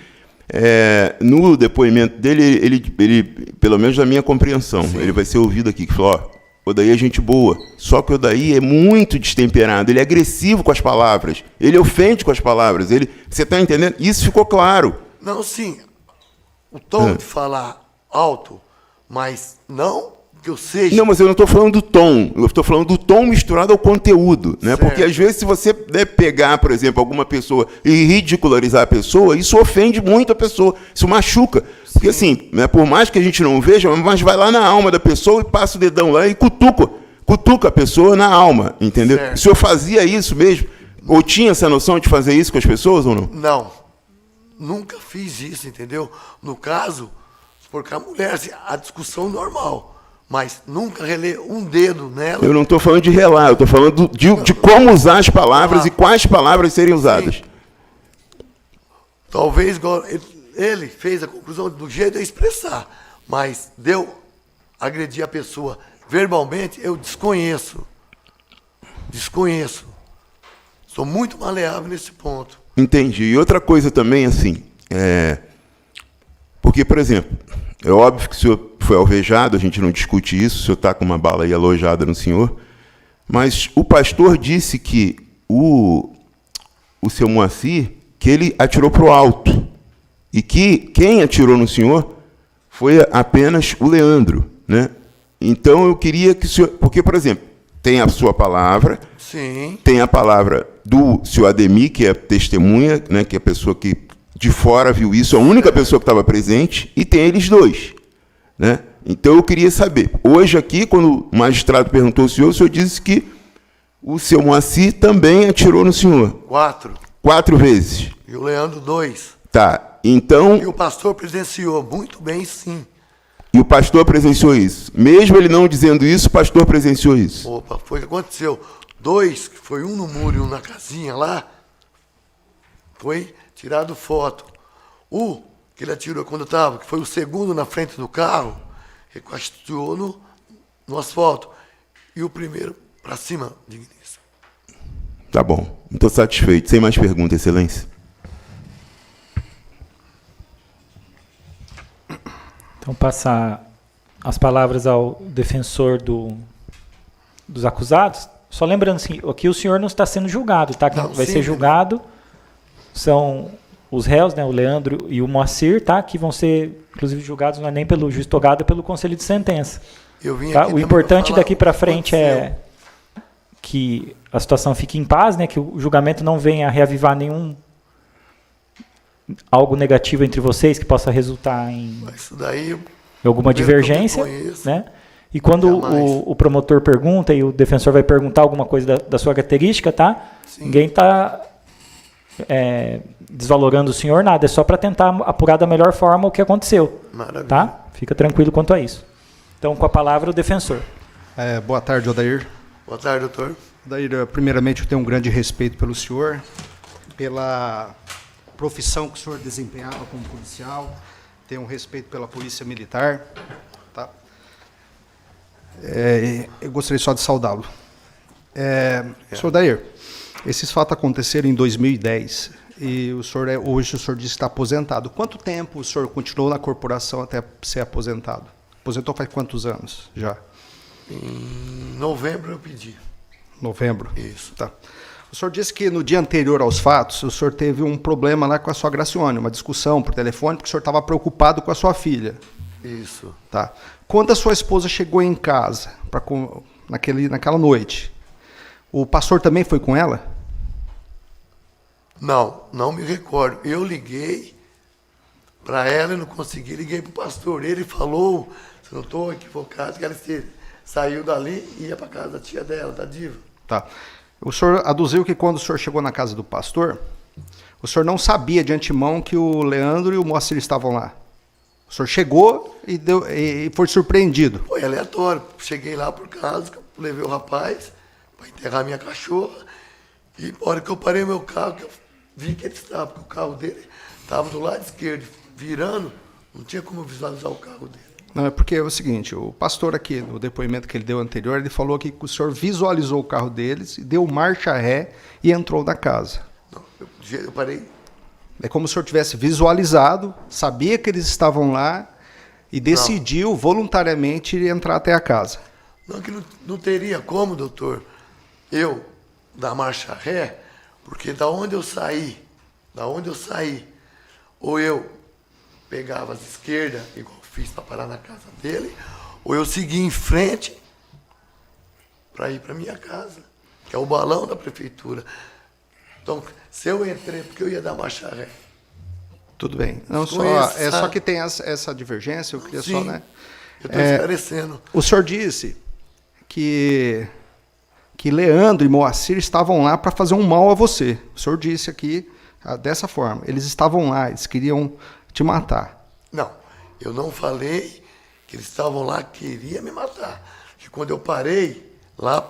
Speaker 3: no depoimento dele, ele, pelo menos na minha compreensão, sim, ele vai ser ouvido aqui, que falou, ó, o Odaí é gente boa, só que o Odaí é muito destemperado, ele é agressivo com as palavras, ele ofende com as palavras, você está entendendo? Isso ficou claro.
Speaker 2: Não, sim. O tom de falar alto, mas não que eu seja...
Speaker 3: Não, mas eu não estou falando do tom. Eu estou falando do tom misturado ao conteúdo. Né? Porque, às vezes, se você pegar, por exemplo, alguma pessoa e ridicularizar a pessoa, isso ofende muito a pessoa. Isso machuca. Porque, assim, né, por mais que a gente não veja, mas vai lá na alma da pessoa e passa o dedão lá e cutuca a pessoa na alma, entendeu?
Speaker 2: Certo.
Speaker 3: O senhor fazia isso mesmo? Ou tinha essa noção de fazer isso com as pessoas ou não?
Speaker 2: Não. Nunca fiz isso, entendeu? No caso, porque a mulher, assim, a discussão normal. Mas nunca relei um dedo nela.
Speaker 3: Eu não estou falando de relar, eu estou falando de como usar as palavras e quais palavras serem usadas.
Speaker 2: Sim. Talvez igual ele fez a conclusão do jeito de eu expressar, mas deu agredir a pessoa verbalmente, eu desconheço. Desconheço. Sou muito maleável nesse ponto.
Speaker 3: Entendi. E outra coisa também, assim, porque, por exemplo, é óbvio que o senhor foi alvejado, a gente não discute isso, o senhor está com uma bala aí alojada no senhor, mas o pastor disse que o seu Moacir, que ele atirou para o alto, e que quem atirou no senhor foi apenas o Leandro, né? Então eu queria que o senhor... Porque, por exemplo, tem a sua palavra,
Speaker 2: Sim.
Speaker 3: tem a palavra do senhor Ademir, que é testemunha, né, que é a pessoa que de fora viu isso, a única pessoa que estava presente, e tem eles dois. Né? Então eu queria saber, hoje aqui, quando o magistrado perguntou ao senhor, o senhor disse que o seu Moacir também atirou no senhor.
Speaker 2: 4.
Speaker 3: 4 vezes.
Speaker 2: E o Leandro 2.
Speaker 3: Tá, então...
Speaker 2: E o pastor presenciou muito bem, sim.
Speaker 3: E o pastor presenciou isso. Mesmo ele não dizendo isso, o pastor presenciou isso.
Speaker 2: Opa, foi o que aconteceu. 2, que foi um no muro e um na casinha lá, foi tirado foto. O que ele atirou quando estava, que foi o segundo na frente do carro, reconstituiu no asfalto. E o primeiro para cima, digníssimo.
Speaker 3: Tá bom, estou satisfeito. Sem mais perguntas, excelência.
Speaker 1: Então, passar as palavras ao defensor dos acusados. Só lembrando assim, aqui o senhor não está sendo julgado, tá? Quem
Speaker 2: Não,
Speaker 1: vai
Speaker 2: sim,
Speaker 1: ser julgado são os réus, né? O Leandro e o Moacir, tá? Que vão ser, inclusive, julgados não é nem pelo juiz togado, é pelo conselho de sentença.
Speaker 2: Eu vim
Speaker 1: Tá?
Speaker 2: aqui
Speaker 1: O importante
Speaker 2: falar
Speaker 1: daqui para
Speaker 2: o que
Speaker 1: frente é que a situação fique em paz, né? Que o julgamento não venha a reavivar algo negativo entre vocês que possa resultar em
Speaker 2: Mas isso daí,
Speaker 1: alguma
Speaker 2: pelo que eu
Speaker 1: divergência,
Speaker 2: conheço,
Speaker 1: né? E quando
Speaker 2: jamais.
Speaker 1: o promotor pergunta e o defensor vai perguntar alguma coisa da sua característica, tá?
Speaker 2: Sim.
Speaker 1: Ninguém está desvalorando o senhor, nada. É só para tentar apurar da melhor forma o que aconteceu,
Speaker 2: maravilha.
Speaker 1: tá? Fica tranquilo quanto a isso. Então, com a palavra, o defensor.
Speaker 4: Boa tarde, Odair.
Speaker 2: Boa tarde, doutor.
Speaker 4: Odair, primeiramente, eu tenho um grande respeito pelo senhor, pela profissão que o senhor desempenhava como policial, tenho um respeito pela polícia militar, tá? Eu gostaria só de saudá-lo. Senhor Odair, esses fatos aconteceram em 2010 e hoje o senhor disse que está aposentado. Quanto tempo o senhor continuou na corporação até ser aposentado? Aposentou faz quantos anos já?
Speaker 2: Em novembro eu pedi.
Speaker 4: Novembro?
Speaker 2: Isso.
Speaker 4: Tá. O senhor disse que no dia anterior aos fatos, o senhor teve um problema lá com a sua Gracione, uma discussão por telefone, porque o senhor estava preocupado com a sua filha.
Speaker 2: Isso.
Speaker 4: Tá. Quando a sua esposa chegou em casa, naquela noite, o pastor também foi com ela?
Speaker 2: Não me recordo. Eu liguei para ela e não consegui, liguei para o pastor. Ele falou, se não estou equivocado, que ela saiu dali e ia para casa da tia dela, da Diva.
Speaker 4: Tá. O senhor aduziu que quando o senhor chegou na casa do pastor, o senhor não sabia de antemão que o Leandro e o Moacir estavam lá. O senhor chegou e foi surpreendido.
Speaker 2: Foi aleatório. Cheguei lá por casa, levei o rapaz para enterrar minha cachorra. E na hora que eu parei meu carro, que eu vi que ele estava, porque o carro dele estava do lado esquerdo, virando, não tinha como visualizar o carro dele.
Speaker 4: Não, é porque é o seguinte, o pastor aqui, no depoimento que ele deu anterior, ele falou que o senhor visualizou o carro deles, deu marcha ré e entrou na casa.
Speaker 2: Não, eu parei.
Speaker 4: É como se o senhor tivesse visualizado, sabia que eles estavam lá e decidiu voluntariamente entrar até a casa.
Speaker 2: Não, que não teria como, doutor, eu dar marcha ré, porque da onde eu saí, ou eu pegava as esquerdas, igual fiz para parar na casa dele, ou eu seguir em frente para ir para minha casa, que é o balão da prefeitura. Então, se eu entrei, porque eu ia dar marcha ré.
Speaker 4: Tudo bem. Não, só,
Speaker 2: Conheço,
Speaker 4: só que tem essa divergência, eu queria
Speaker 2: Sim,
Speaker 4: só, né?
Speaker 2: eu estou esclarecendo.
Speaker 4: O senhor disse que Leandro e Moacir estavam lá para fazer um mal a você. O senhor disse aqui dessa forma. Eles estavam lá, eles queriam te matar.
Speaker 2: Não, eu não falei que eles estavam lá, queria me matar. Que quando eu parei lá,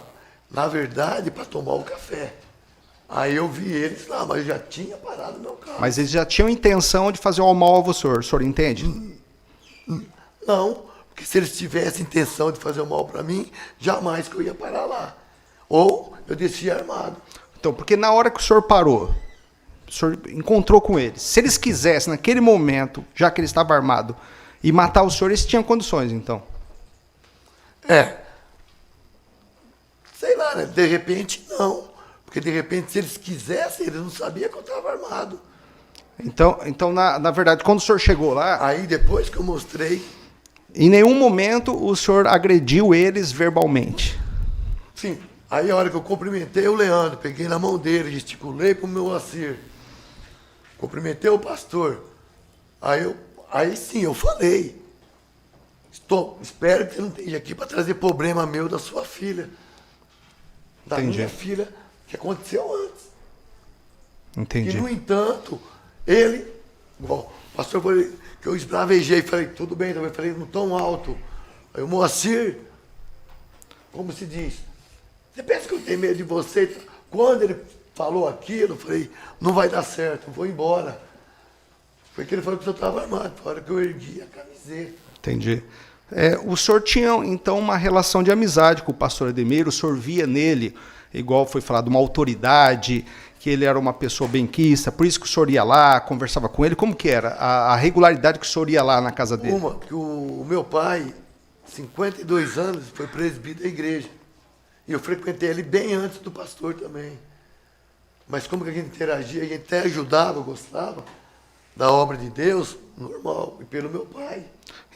Speaker 2: na verdade, para tomar o café. Aí eu vi eles lá, mas eu já tinha parado meu carro.
Speaker 4: Mas eles já tinham intenção de fazer um mal a você, o senhor entende?
Speaker 2: Não, porque se eles tivessem intenção de fazer o mal para mim, jamais que eu ia parar lá. Ou eu descia armado.
Speaker 4: Então, porque na hora que o senhor parou, o senhor encontrou com eles. Se eles quisessem, naquele momento, já que ele estava armado, e matar o senhor, eles tinham condições, então.
Speaker 2: Sei lá, né? De repente não. Porque de repente, se eles quisessem, eles não sabiam que eu estava armado.
Speaker 4: Então na verdade, quando o senhor chegou lá,
Speaker 2: Aí depois que eu mostrei,
Speaker 4: em nenhum momento o senhor agrediu eles verbalmente.
Speaker 2: sim. Aí a hora que eu cumprimentei o Leandro, peguei na mão dele, gesticulei pro meu Moacir. Cumprimentei o pastor. Aí sim, eu falei. Espero que você não esteja aqui para trazer problema meu da sua filha. Da
Speaker 4: Entendi.
Speaker 2: minha filha, que aconteceu antes.
Speaker 4: Entendi.
Speaker 2: E, no entanto, ele, igual, o pastor falou que eu esbravejei, falei, tudo bem, também falei, não tão alto. Aí o Moacir, como se diz, você pensa que eu tenho medo de você? Quando ele falou aquilo, eu falei, não vai dar certo, eu vou embora. Foi que ele falou que eu estava armado, na hora que eu ergui a camiseta.
Speaker 4: Entendi. O senhor tinha, então, uma relação de amizade com o pastor Ademir, o senhor via nele, igual foi falado, uma autoridade, que ele era uma pessoa benquista, por isso que o senhor ia lá, conversava com ele, como que era a regularidade que o senhor ia lá na casa dele?
Speaker 2: Que o meu pai, 52 anos, foi presbítero da igreja. E eu frequentei ele bem antes do pastor também. Mas como que a gente interagia, a gente até ajudava, gostava da obra de Deus, normal, e pelo meu pai.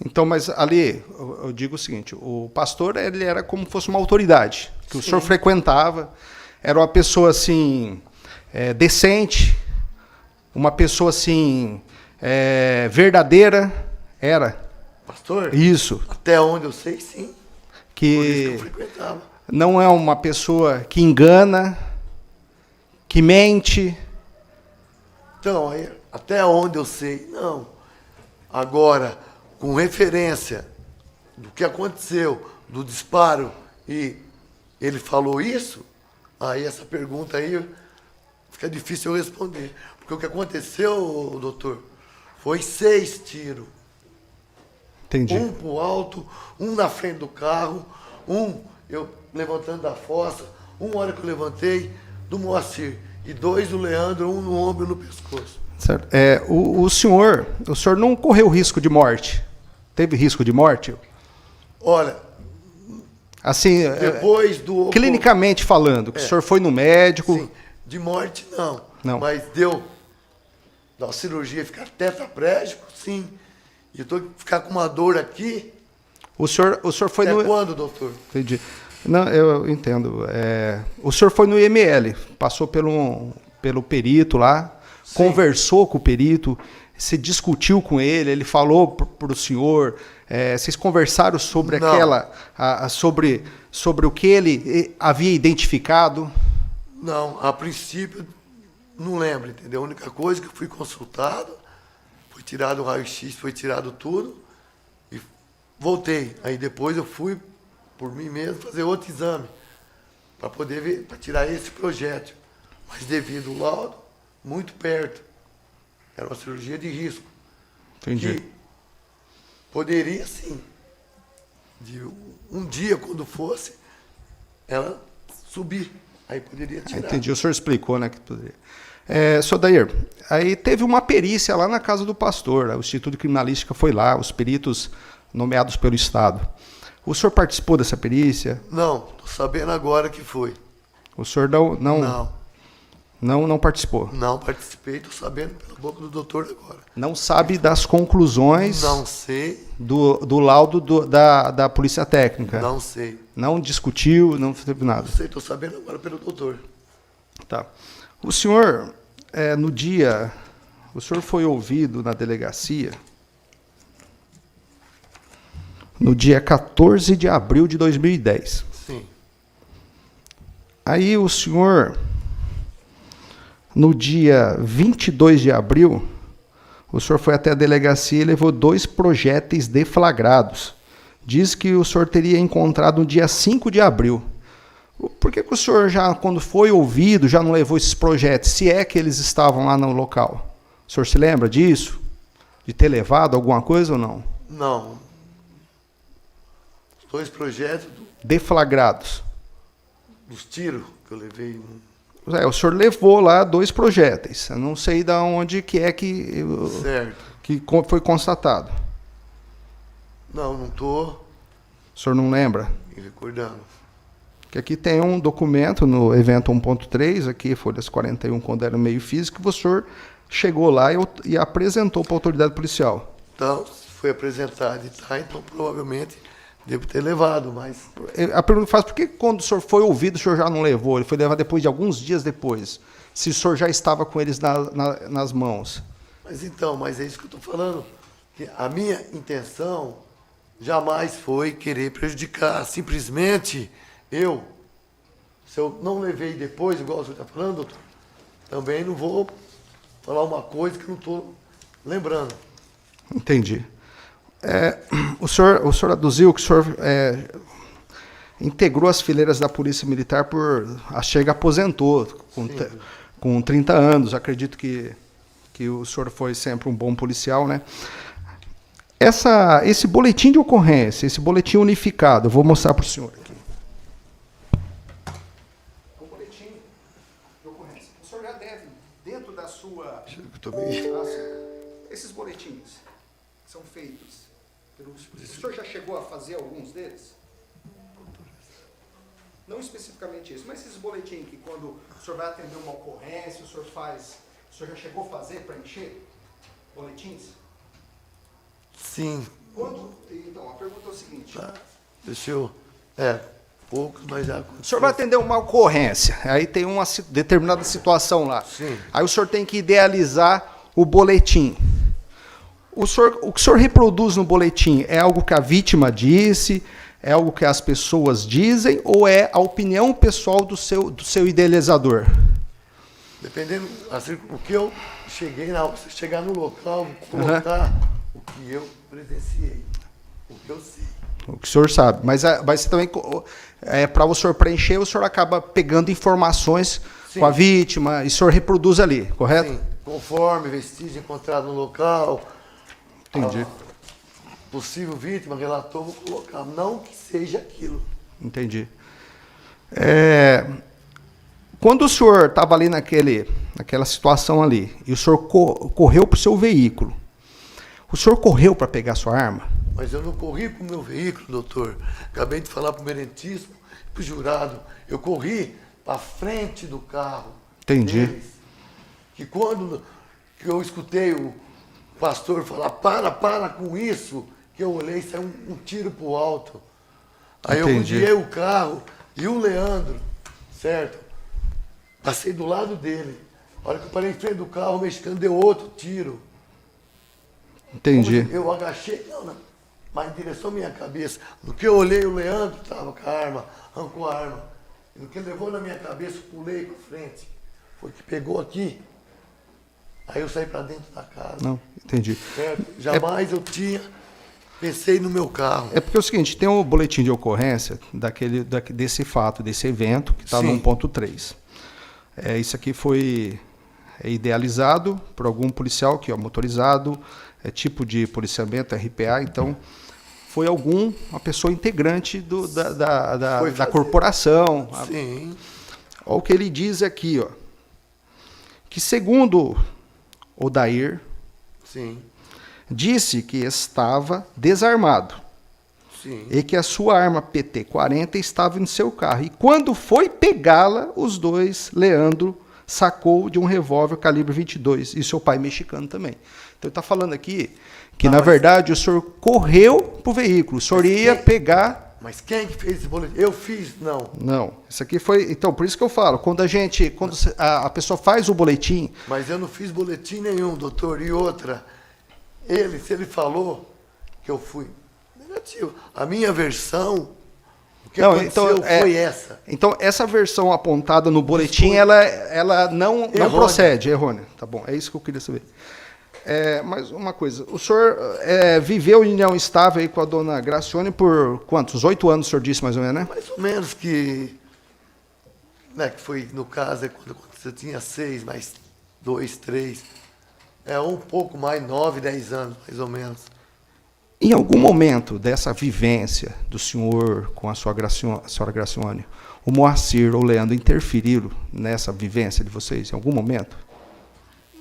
Speaker 4: Então, mas ali, eu digo o seguinte, o pastor, ele era como se fosse uma autoridade, que o senhor frequentava, era uma pessoa, assim, decente, uma pessoa, assim, verdadeira, era.
Speaker 2: Pastor?
Speaker 4: Isso.
Speaker 2: Até onde eu sei, sim. Por isso que eu
Speaker 4: Que
Speaker 2: frequentava.
Speaker 4: não é uma pessoa que engana, que mente.
Speaker 2: Então, aí, até onde eu sei, não. Agora, com referência do que aconteceu, do disparo, e ele falou isso, aí essa pergunta aí fica difícil eu responder. Porque o que aconteceu, doutor, foi 6 tiros.
Speaker 4: Entendi.
Speaker 2: Um pro alto, um na frente do carro, eu levantando da fossa, hora que eu levantei, do Moacir, e 2 do Leandro, um no ombro e no pescoço.
Speaker 4: Certo. O senhor não correu risco de morte? Teve risco de morte?
Speaker 2: Olha,
Speaker 4: Assim,
Speaker 2: depois do...
Speaker 4: clinicamente falando, que o senhor foi no médico.
Speaker 2: Sim, de morte não.
Speaker 4: Não.
Speaker 2: Mas deu da cirurgia ficar tetraplégico, sim. E eu tô ficar com uma dor aqui.
Speaker 4: O senhor foi
Speaker 2: Até
Speaker 4: no...
Speaker 2: quando, doutor?
Speaker 4: Entendi. Não, eu entendo. O senhor foi no IML, passou pelo perito lá,
Speaker 2: Sim.
Speaker 4: conversou com o perito, se discutiu com ele falou para o senhor, vocês conversaram sobre
Speaker 2: Não.
Speaker 4: sobre o que ele havia identificado?
Speaker 2: Não, a princípio, não lembro, entendeu? A única coisa que eu fui consultado, foi tirado o raio-x, foi tirado tudo, e voltei. Aí depois eu fui, por mim mesmo, fazer outro exame, para poder ver, para tirar esse projétil. Mas devido ao laudo, muito perto. Era uma cirurgia de risco.
Speaker 4: Entendi.
Speaker 2: Que poderia, sim, de um dia, quando fosse, ela subir. Aí poderia tirar.
Speaker 4: Entendi, o senhor explicou, né? Que poderia. Sr. Dair, aí teve uma perícia lá na casa do pastor, o Instituto de Criminalística foi lá, os peritos nomeados pelo Estado. O senhor participou dessa perícia?
Speaker 2: Não, estou sabendo agora que foi.
Speaker 4: O senhor não.
Speaker 2: Não.
Speaker 4: Não participou.
Speaker 2: Não participei, estou sabendo pela boca do doutor agora.
Speaker 4: Não sabe das conclusões
Speaker 2: Não sei,
Speaker 4: do laudo da Polícia Técnica.
Speaker 2: não sei.
Speaker 4: Não discutiu, não teve nada.
Speaker 2: Não sei, estou sabendo agora pelo doutor.
Speaker 4: Tá. O senhor, o senhor foi ouvido na delegacia no dia 14 de abril de 2010.
Speaker 2: Sim.
Speaker 4: Aí o senhor, no dia 22 de abril, o senhor foi até a delegacia e levou 2 projéteis deflagrados. Diz que o senhor teria encontrado no dia 5 de abril. Por que o senhor já, quando foi ouvido, já não levou esses projéteis, se é que eles estavam lá no local? O senhor se lembra disso? De ter levado alguma coisa ou não?
Speaker 2: Não. Os 2 projetos
Speaker 4: Deflagrados.
Speaker 2: dos tiros que eu levei.
Speaker 4: O senhor levou lá 2 projéteis. Eu não sei de onde que é que foi constatado.
Speaker 2: Não, não estou
Speaker 4: O senhor não lembra?
Speaker 2: me recordando.
Speaker 4: Que aqui tem um documento no evento 1.3, aqui, folhas 41, quando era meio físico, que o senhor chegou lá e apresentou para a autoridade policial.
Speaker 2: Então, foi apresentado e tá, então provavelmente devo ter levado, mas
Speaker 4: A pergunta que faz, por que quando o senhor foi ouvido, o senhor já não levou? Ele foi levar depois de alguns dias depois, se o senhor já estava com eles nas mãos.
Speaker 2: Mas é isso que eu estou falando. Que a minha intenção jamais foi querer prejudicar. Simplesmente se eu não levei depois, igual o senhor está falando, doutor, também não vou falar uma coisa que não estou lembrando.
Speaker 4: Entendi. O senhor aduziu que o senhor integrou as fileiras da Polícia Militar chega aposentou com 30 anos. Acredito que o senhor foi sempre um bom policial, né? Esse boletim de ocorrência, esse boletim unificado, eu vou mostrar para o senhor aqui. O boletim de ocorrência. O senhor já deve, dentro da sua... Esses boletins são feitos... O senhor já chegou a fazer alguns deles? Não especificamente isso, mas esses boletins que quando o senhor vai atender uma ocorrência, o senhor já chegou a fazer, preencher boletins?
Speaker 2: Sim.
Speaker 4: Então, a pergunta é o seguinte.
Speaker 2: Tá. Poucos, mas já aconteceu.
Speaker 4: O senhor vai atender uma ocorrência, aí tem uma determinada situação lá.
Speaker 2: Sim.
Speaker 4: Aí o senhor tem que idealizar o boletim. O que o senhor reproduz no boletim é algo que a vítima disse, é algo que as pessoas dizem, ou é a opinião pessoal do seu idealizador?
Speaker 2: Dependendo, assim, o que eu chegar no local, colocar o que eu presenciei, o que eu sei.
Speaker 4: O que o senhor sabe. Mas você também, para o senhor preencher, o senhor acaba pegando informações com a vítima e o senhor reproduz ali, correto?
Speaker 2: Sim, conforme vestígio encontrado no local.
Speaker 4: Entendi.
Speaker 2: Possível vítima relatou, vou colocar. Não que seja aquilo.
Speaker 4: Entendi. Quando o senhor estava ali naquela situação ali, e o senhor correu para o seu veículo, o senhor correu para pegar sua arma?
Speaker 2: Mas eu não corri para o meu veículo, doutor. Acabei de falar para o merentíssimo, para o jurado. Eu corri para frente do carro.
Speaker 4: Entendi.
Speaker 2: Deles, que quando que eu escutei o pastor falar, para com isso, que eu olhei e saiu um tiro para o alto. Aí eu rodeei o carro e o Leandro, certo? Passei do lado dele. A hora que eu parei em frente do carro, o mexicano deu outro tiro.
Speaker 4: Entendi.
Speaker 2: Eu agachei, mas em direção à minha cabeça. No que eu olhei, o Leandro estava com a arma, arrancou a arma. E no que ele levou na minha cabeça, eu pulei para frente. Foi que pegou aqui. Aí eu saí para dentro da casa.
Speaker 4: Não, entendi.
Speaker 2: Certo? Jamais pensei no meu carro.
Speaker 4: É porque é o seguinte, tem um boletim de ocorrência desse fato, desse evento, que está no 1.3. Isso aqui foi idealizado por algum policial que é motorizado, tipo de policiamento, RPA, então foi uma pessoa integrante da corporação.
Speaker 2: Sim.
Speaker 4: Olha o que ele diz aqui, que segundo Odair, disse que estava desarmado.
Speaker 2: Sim.
Speaker 4: E que a sua arma PT-40 estava em seu carro. E quando foi pegá-la, os dois, Leandro, sacou de um revólver calibre 22, e seu pai mexicano também. Então ele está falando aqui que, na verdade, o senhor correu para o veículo, o senhor ia pegar...
Speaker 2: Mas quem que fez esse boletim? Eu fiz? Não.
Speaker 4: Não, isso aqui foi... Então, por isso que eu falo, quando a pessoa faz o boletim...
Speaker 2: Mas eu não fiz boletim nenhum, doutor. E outra, se ele falou que eu fui negativo. A minha versão, o que aconteceu foi essa.
Speaker 4: Então, essa versão apontada no boletim, ela não procede, é errônea. Tá bom, é isso que eu queria saber. Mais uma coisa, o senhor viveu em união estável aí com a dona Gracione por quantos? 8 anos, o senhor disse mais ou menos, né?
Speaker 2: Mais ou menos que foi, no caso, quando eu tinha 6, mais 2, 3, um pouco mais, 9, 10 anos, mais ou menos.
Speaker 4: Em algum momento dessa vivência do senhor com a senhora Gracione, o Moacir ou o Leandro interferiram nessa vivência de vocês, em algum momento?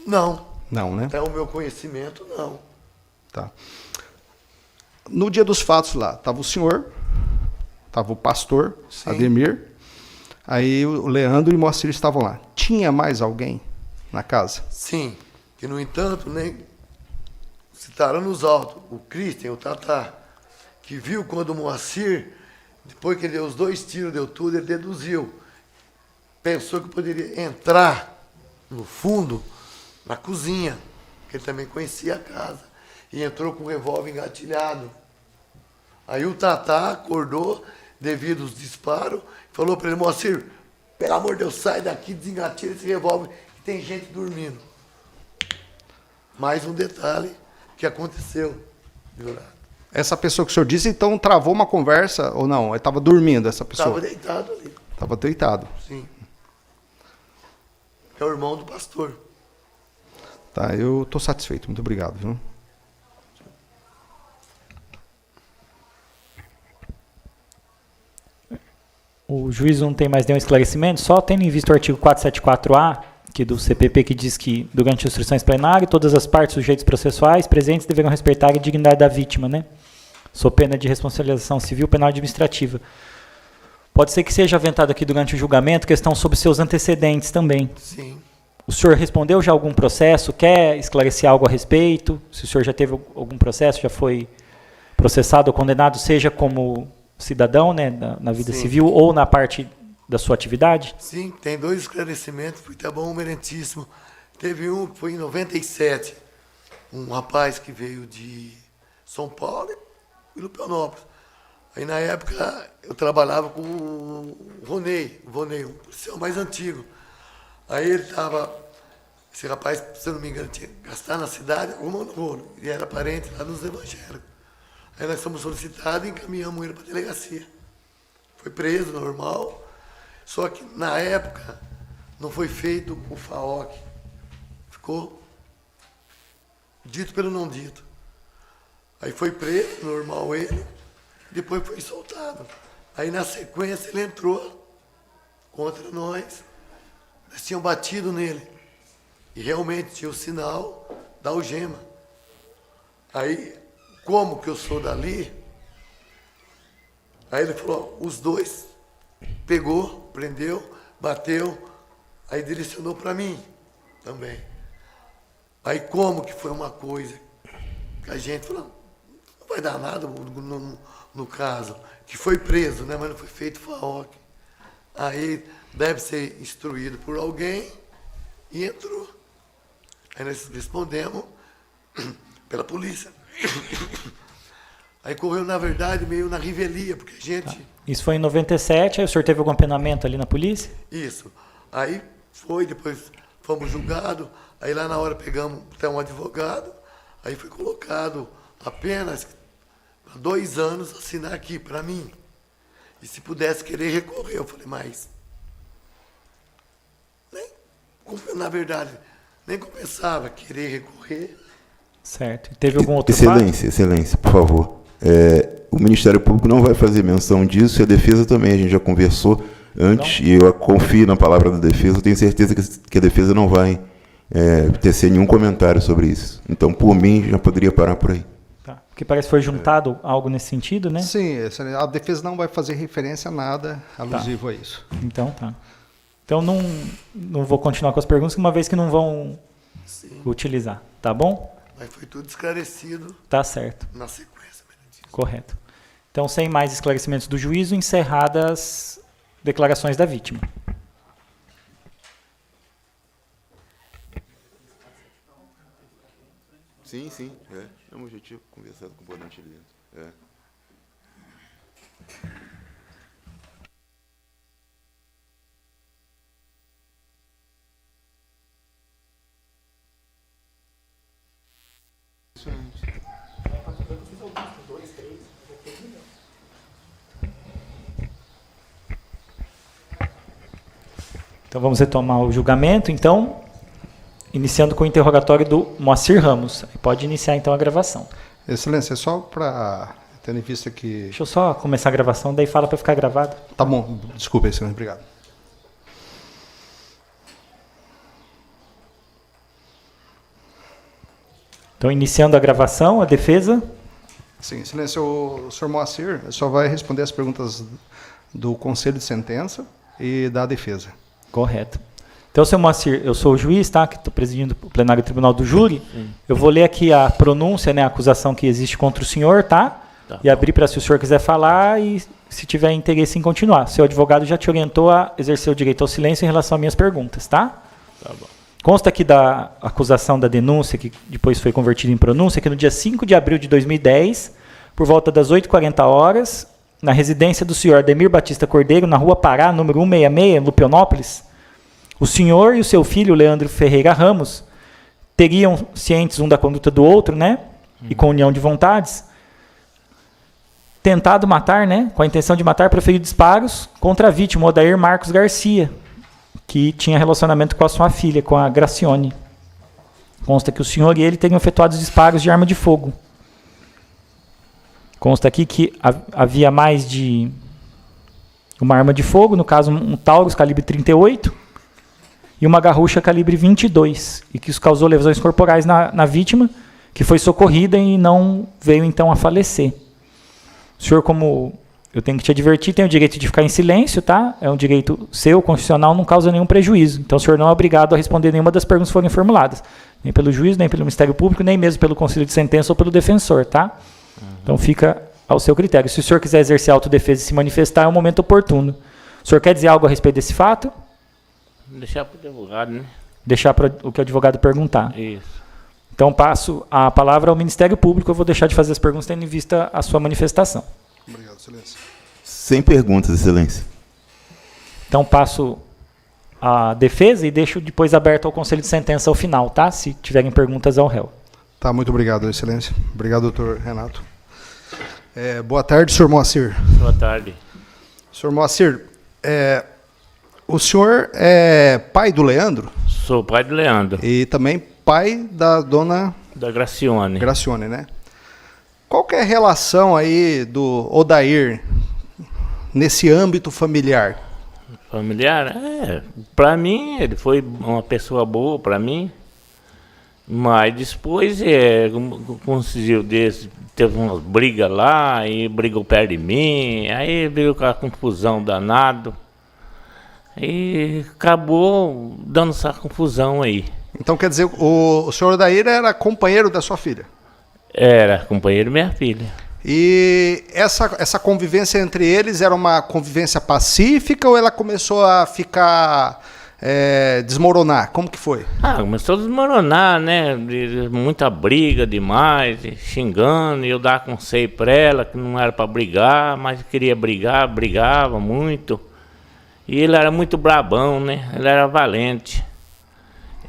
Speaker 2: Não.
Speaker 4: Não, né?
Speaker 2: Até o meu conhecimento, não.
Speaker 4: Tá. No dia dos fatos lá, estava o senhor, estava o pastor,
Speaker 2: Sim.
Speaker 4: Ademir, aí o Leandro e o Moacir estavam lá. Tinha mais alguém na casa?
Speaker 2: Sim, que no entanto, nem citaram nos autos, o Christian, o Tatá, que viu quando o Moacir, depois que ele deu os 2 tiros, deu tudo, ele deduziu. Pensou que poderia entrar no fundo, na cozinha, que ele também conhecia a casa, e entrou com o revólver engatilhado. Aí o Tatá acordou, devido aos disparos, falou para ele: Moacir, pelo amor de Deus, sai daqui, desengatilha esse revólver, que tem gente dormindo. Mais um detalhe que aconteceu, jurado.
Speaker 4: Essa pessoa que o senhor disse, então, travou uma conversa ou não? Ele estava dormindo, essa pessoa?
Speaker 2: Estava deitado ali.
Speaker 4: Estava deitado.
Speaker 2: Sim. É o irmão do pastor.
Speaker 4: Tá, eu estou satisfeito. Muito obrigado, viu?
Speaker 1: O juiz não tem mais nenhum esclarecimento, só tendo em vista o artigo 474-A, que do CPP, que diz que, durante as instruções plenárias, todas as partes sujeitos processuais presentes deverão respeitar a dignidade da vítima, né? Sob pena de responsabilização civil, penal e administrativa. Pode ser que seja aventado aqui durante o julgamento questão sobre seus antecedentes também.
Speaker 2: Sim.
Speaker 1: O senhor respondeu já algum processo? Quer esclarecer algo a respeito? Se o senhor já teve algum processo, já foi processado ou condenado, seja como cidadão, né, na vida
Speaker 2: Sim.
Speaker 1: civil, ou na parte da sua atividade?
Speaker 2: Sim, tem 2 esclarecimentos, foi tá bom, merentíssimo. Teve um que foi em 97, um rapaz que veio de São Paulo e Lupianópolis. Aí, na época, eu trabalhava com o Vonei, um policial mais antigo. Aí ele estava, esse rapaz, se eu não me engano, tinha que gastar na cidade alguma no e era parente lá dos evangélicos. Aí nós fomos solicitados e encaminhamos ele para a delegacia. Foi preso, normal. Só que, na época, não foi feito o FAOC. Ficou dito pelo não dito. Aí foi preso, normal ele, depois foi soltado. Aí, na sequência, ele entrou contra nós. Nós tínhamos batido nele. E realmente tinha o sinal da algema. Aí, como que eu sou dali? Aí ele falou, os 2, pegou, prendeu, bateu, aí direcionou para mim também. Aí como que foi uma coisa que a gente falou, não vai dar nada no caso, que foi preso, né, mas não foi feito FAOC. Aí deve ser instruído por alguém e entrou. Aí nós respondemos pela polícia. Aí correu, na verdade, meio na revelia, porque a gente...
Speaker 1: Isso foi em 97, aí o senhor teve algum apenamento ali na polícia?
Speaker 2: Isso. Aí foi, depois fomos julgados, aí lá na hora pegamos até um advogado, aí foi colocado apenas 2 anos assinar aqui para mim. E se pudesse querer recorrer, eu falei, mas... na verdade, nem compensava querer recorrer.
Speaker 1: Certo. E teve algum outro
Speaker 3: Excelência, por favor. O Ministério Público não vai fazer menção disso, e a defesa também, a gente já conversou antes, e eu confio na palavra da defesa, eu tenho certeza que a defesa não vai tecer nenhum comentário sobre isso. Então, por mim, já poderia parar por aí.
Speaker 1: Tá. Porque parece que foi juntado algo nesse sentido, né?
Speaker 4: Sim, a defesa não vai fazer referência a nada alusivo a isso.
Speaker 1: Então, tá. Então não vou continuar com as perguntas, uma vez que não vão utilizar, tá bom?
Speaker 2: Mas foi tudo esclarecido
Speaker 1: Tá certo,
Speaker 2: na sequência, meritíssimo.
Speaker 1: correto. Então, sem mais esclarecimentos do juízo, encerradas as declarações da vítima.
Speaker 3: Sim, sim. Não, eu já tinha conversado com o componente ali dentro.
Speaker 1: Então, vamos retomar o julgamento, então, iniciando com o interrogatório do Moacir Ramos. Pode iniciar, então, a gravação.
Speaker 4: Excelência, é só para tendo em vista que...
Speaker 1: Deixa eu só começar a gravação, daí fala para ficar gravado.
Speaker 4: Tá bom, desculpa, excelência, obrigado.
Speaker 1: Então, iniciando a gravação, a defesa.
Speaker 4: Sim, excelência, o senhor Moacir só vai responder as perguntas do Conselho de Sentença e da defesa.
Speaker 1: Correto. Então, senhor Moacir, eu sou o juiz, tá? Que estou presidindo o plenário do Tribunal do Júri. Eu vou ler aqui a pronúncia, né, a acusação que existe contra o senhor, tá? E abrir para se o senhor quiser falar e se tiver interesse em continuar. Seu advogado já te orientou a exercer o direito ao silêncio em relação às minhas perguntas, tá?
Speaker 5: Tá bom.
Speaker 1: Consta aqui da acusação da denúncia, que depois foi convertida em pronúncia, que no dia 5 de abril de 2010, por volta das 8h40, na residência do senhor Ademir Batista Cordeiro, na Rua Pará, número 166, em Lupianópolis, o senhor e o seu filho, Leandro Ferreira Ramos, teriam, cientes um da conduta do outro, né, e com união de vontades, tentado matar, né, com a intenção de matar, proferido disparos contra a vítima, Odair Marcos Garcia, que tinha relacionamento com a sua filha, com a Gracione. Consta que o senhor e ele teriam efetuado os disparos de arma de fogo. Consta aqui que havia mais de uma arma de fogo, no caso um Taurus calibre 38 e uma garrucha calibre 22, e que isso causou lesões corporais na vítima, que foi socorrida e não veio então a falecer. O senhor, como eu tenho que te advertir, tem o direito de ficar em silêncio, tá? É um direito seu, constitucional, não causa nenhum prejuízo. Então o senhor não é obrigado a responder nenhuma das perguntas que forem formuladas, nem pelo juiz, nem pelo Ministério Público, nem mesmo pelo Conselho de Sentença ou pelo defensor, tá? Então fica ao seu critério. Se o senhor quiser exercer autodefesa e se manifestar, é um momento oportuno. O senhor quer dizer algo a respeito desse fato?
Speaker 5: Deixar para o advogado, né?
Speaker 1: Deixar para o que o advogado perguntar.
Speaker 5: Isso.
Speaker 1: Então passo a palavra ao Ministério Público. Eu vou deixar de fazer as perguntas tendo em vista a sua manifestação.
Speaker 4: Obrigado, excelência.
Speaker 3: Sem perguntas, excelência.
Speaker 1: Então passo a defesa e deixo depois aberto ao Conselho de Sentença ao final, tá? Se tiverem perguntas ao réu.
Speaker 4: Tá, muito obrigado, excelência. Obrigado, doutor Renato. Boa tarde, senhor Moacir.
Speaker 5: Boa tarde.
Speaker 4: Senhor Moacir, o senhor é pai do Leandro
Speaker 5: Sou pai do Leandro,
Speaker 4: e também pai da dona
Speaker 5: da Gracione.
Speaker 4: Gracione, né? Qual que é a relação aí do Odair nesse âmbito familiar?
Speaker 5: Familiar? Para mim, ele foi uma pessoa boa para mim, mas depois, conseguiu desse, teve umas brigas lá, e brigou perto de mim, aí veio com a confusão danado, e acabou dando essa confusão aí.
Speaker 4: Então quer dizer, o senhor Odair era companheiro da sua filha?
Speaker 5: Era companheiro minha filha.
Speaker 4: E essa convivência entre eles era uma convivência pacífica ou ela começou a ficar desmoronar? Como que foi?
Speaker 5: Começou a desmoronar, né? Muita briga demais, xingando, e eu dava conselho pra ela que não era pra brigar, mas queria brigar, brigava muito. E ele era muito brabão, né? Ele era valente.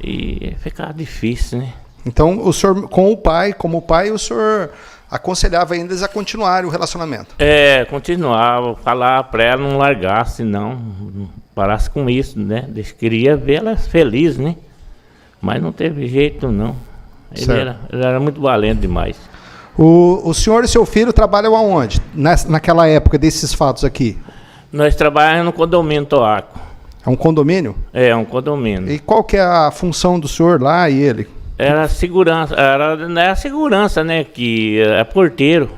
Speaker 5: E ficava difícil, né?
Speaker 4: Então, o senhor, como pai, o senhor aconselhava ainda eles a continuarem o relacionamento?
Speaker 5: Continuava, falar pra ela não largasse, não parasse com isso, né? Queria ver ela feliz, né? Mas não teve jeito, não. Ele era muito valente demais.
Speaker 4: O senhor e seu filho trabalham aonde? Naquela época desses fatos aqui?
Speaker 5: Nós trabalhamos no condomínio Toaco.
Speaker 4: É um condomínio?
Speaker 5: É um condomínio.
Speaker 4: E qual que é a função do senhor lá e ele?
Speaker 5: Era segurança, era segurança, né? Que é porteiro.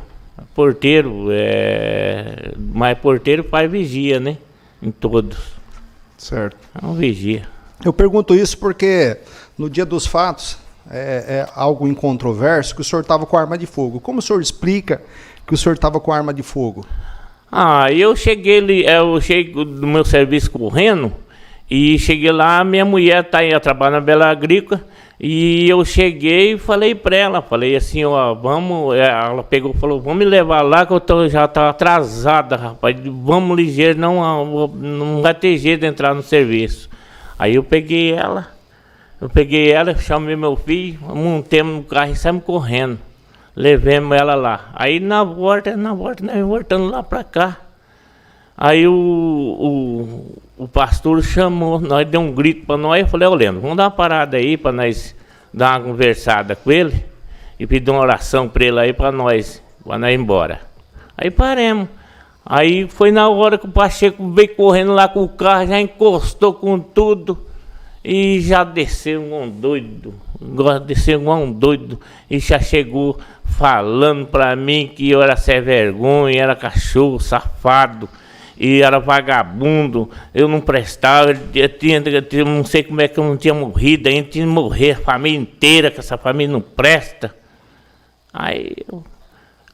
Speaker 5: Mas porteiro faz vigia, né? Em todos.
Speaker 4: Certo.
Speaker 5: É um vigia.
Speaker 4: Eu pergunto isso porque no dia dos fatos é algo incontroverso que o senhor estava com arma de fogo. Como o senhor explica que o senhor estava com arma de fogo?
Speaker 5: Eu cheguei do meu serviço correndo e cheguei lá, minha mulher ia trabalhar na Bela Agrícola e eu cheguei e falei pra ela, falei assim, ó, vamos, ela pegou e falou, vamos me levar lá que eu já tá atrasada, rapaz, vamos ligeiro, não vai ter jeito de entrar no serviço. Aí eu peguei ela, chamei meu filho, montemos no carro e saímos correndo. Levemos ela lá. Aí na volta, nós voltando lá pra cá. Aí o pastor chamou, nós deu um grito pra nós. Eu falei, ô Leandro, vamos dar uma parada aí pra nós dar uma conversada com ele e pedir uma oração pra ele aí pra nós ir embora. Aí paremos. Aí foi na hora que o Pacheco veio correndo lá com o carro, já encostou com tudo e já desceu um doido. Desceu igual um doido e já chegou falando pra mim que eu era sem vergonha, era cachorro, safado e era vagabundo, eu não prestava, eu não sei como é que eu não tinha morrido, ainda tinha que morrer a família inteira, que essa família não presta.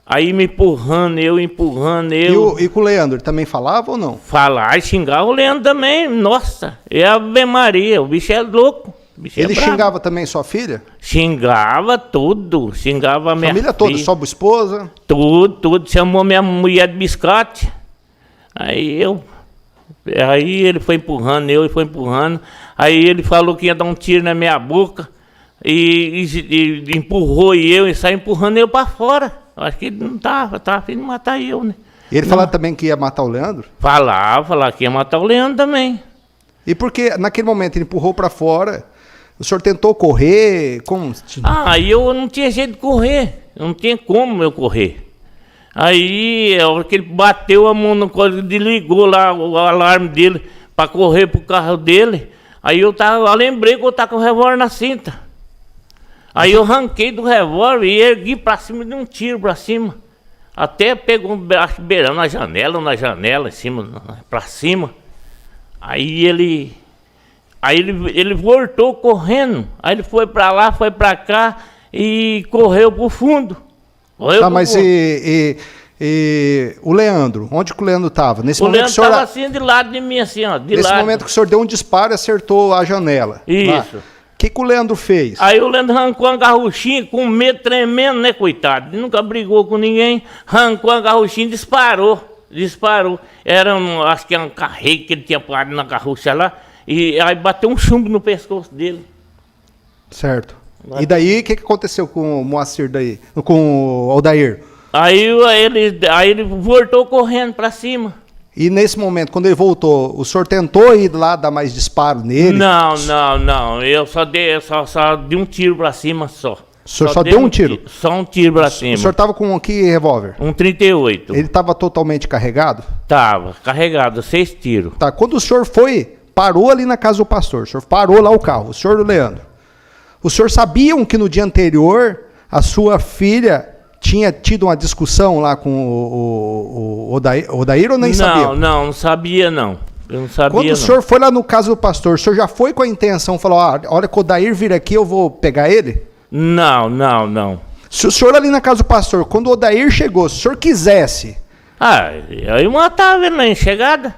Speaker 5: Aí me empurrando, eu.
Speaker 4: E com o Leandro, ele também falava ou não?
Speaker 5: Falar e xingar o Leandro também, nossa, é Ave Maria, o bicho é louco.
Speaker 4: Ele xingava também sua filha?
Speaker 5: Xingava tudo, xingava a minha
Speaker 4: família toda, sua esposa?
Speaker 5: Tudo, chamou minha mulher de biscate. Aí ele foi empurrando, aí ele falou que ia dar um tiro na minha boca e empurrou e saiu empurrando eu pra fora. Acho que ele não tava a fim de matar eu, né?
Speaker 4: E ele falava também que ia matar o Leandro?
Speaker 5: Falava que ia matar o Leandro também.
Speaker 4: E porque naquele momento ele empurrou pra fora, o senhor tentou correr? Como?
Speaker 5: Eu não tinha jeito de correr, não tinha como eu correr. Aí, a hora que ele bateu a mão no código, desligou lá o alarme dele para correr pro carro dele. Aí eu lembrei que eu tava com o revólver na cinta. Aí eu arranquei do revólver e ergui para cima de um tiro para cima. Até pegou beirando na janela, em cima, para cima. Aí ele voltou correndo. Aí ele foi para lá, foi para cá e correu pro fundo.
Speaker 4: Mas o Leandro, onde que o Leandro estava?
Speaker 5: O Leandro estava assim de lado de mim, assim, ó.
Speaker 4: Nesse momento que o senhor deu um disparo e acertou a janela.
Speaker 5: Isso.
Speaker 4: O que o Leandro fez?
Speaker 5: Aí o Leandro arrancou uma garruchinha com medo tremendo, né, coitado? Ele nunca brigou com ninguém. Arrancou a garruchinha e disparou. Acho que era um carrego que ele tinha parado na garrucha lá. E aí bateu um chumbo no pescoço dele.
Speaker 4: Certo. E daí, o que aconteceu com o Moacir daí? Com o Odair?
Speaker 5: Aí ele voltou correndo pra cima.
Speaker 4: E nesse momento, quando ele voltou, o senhor tentou ir lá dar mais disparo nele?
Speaker 5: Não. Eu só dei um tiro pra cima só.
Speaker 4: O senhor só deu um tiro?
Speaker 5: Só um tiro pra cima.
Speaker 4: O senhor tava com que revólver?
Speaker 5: Um 38.
Speaker 4: Ele tava totalmente carregado?
Speaker 5: Tava, carregado, 6 tiros.
Speaker 4: Tá, quando o senhor parou ali na casa do pastor, o senhor parou lá o carro, o senhor e o Leandro. O senhor sabiam que no dia anterior a sua filha tinha tido uma discussão lá com o Odair ou nem sabia?
Speaker 5: Não sabia não. Eu não sabia.
Speaker 4: Quando o senhor foi lá no caso do pastor, o senhor já foi com a intenção, falou, a hora que o Odair vir aqui eu vou pegar ele?
Speaker 5: Não.
Speaker 4: Se o senhor ali na casa do pastor, quando o Odair chegou, se o senhor quisesse...
Speaker 5: eu matava ele na enxergada.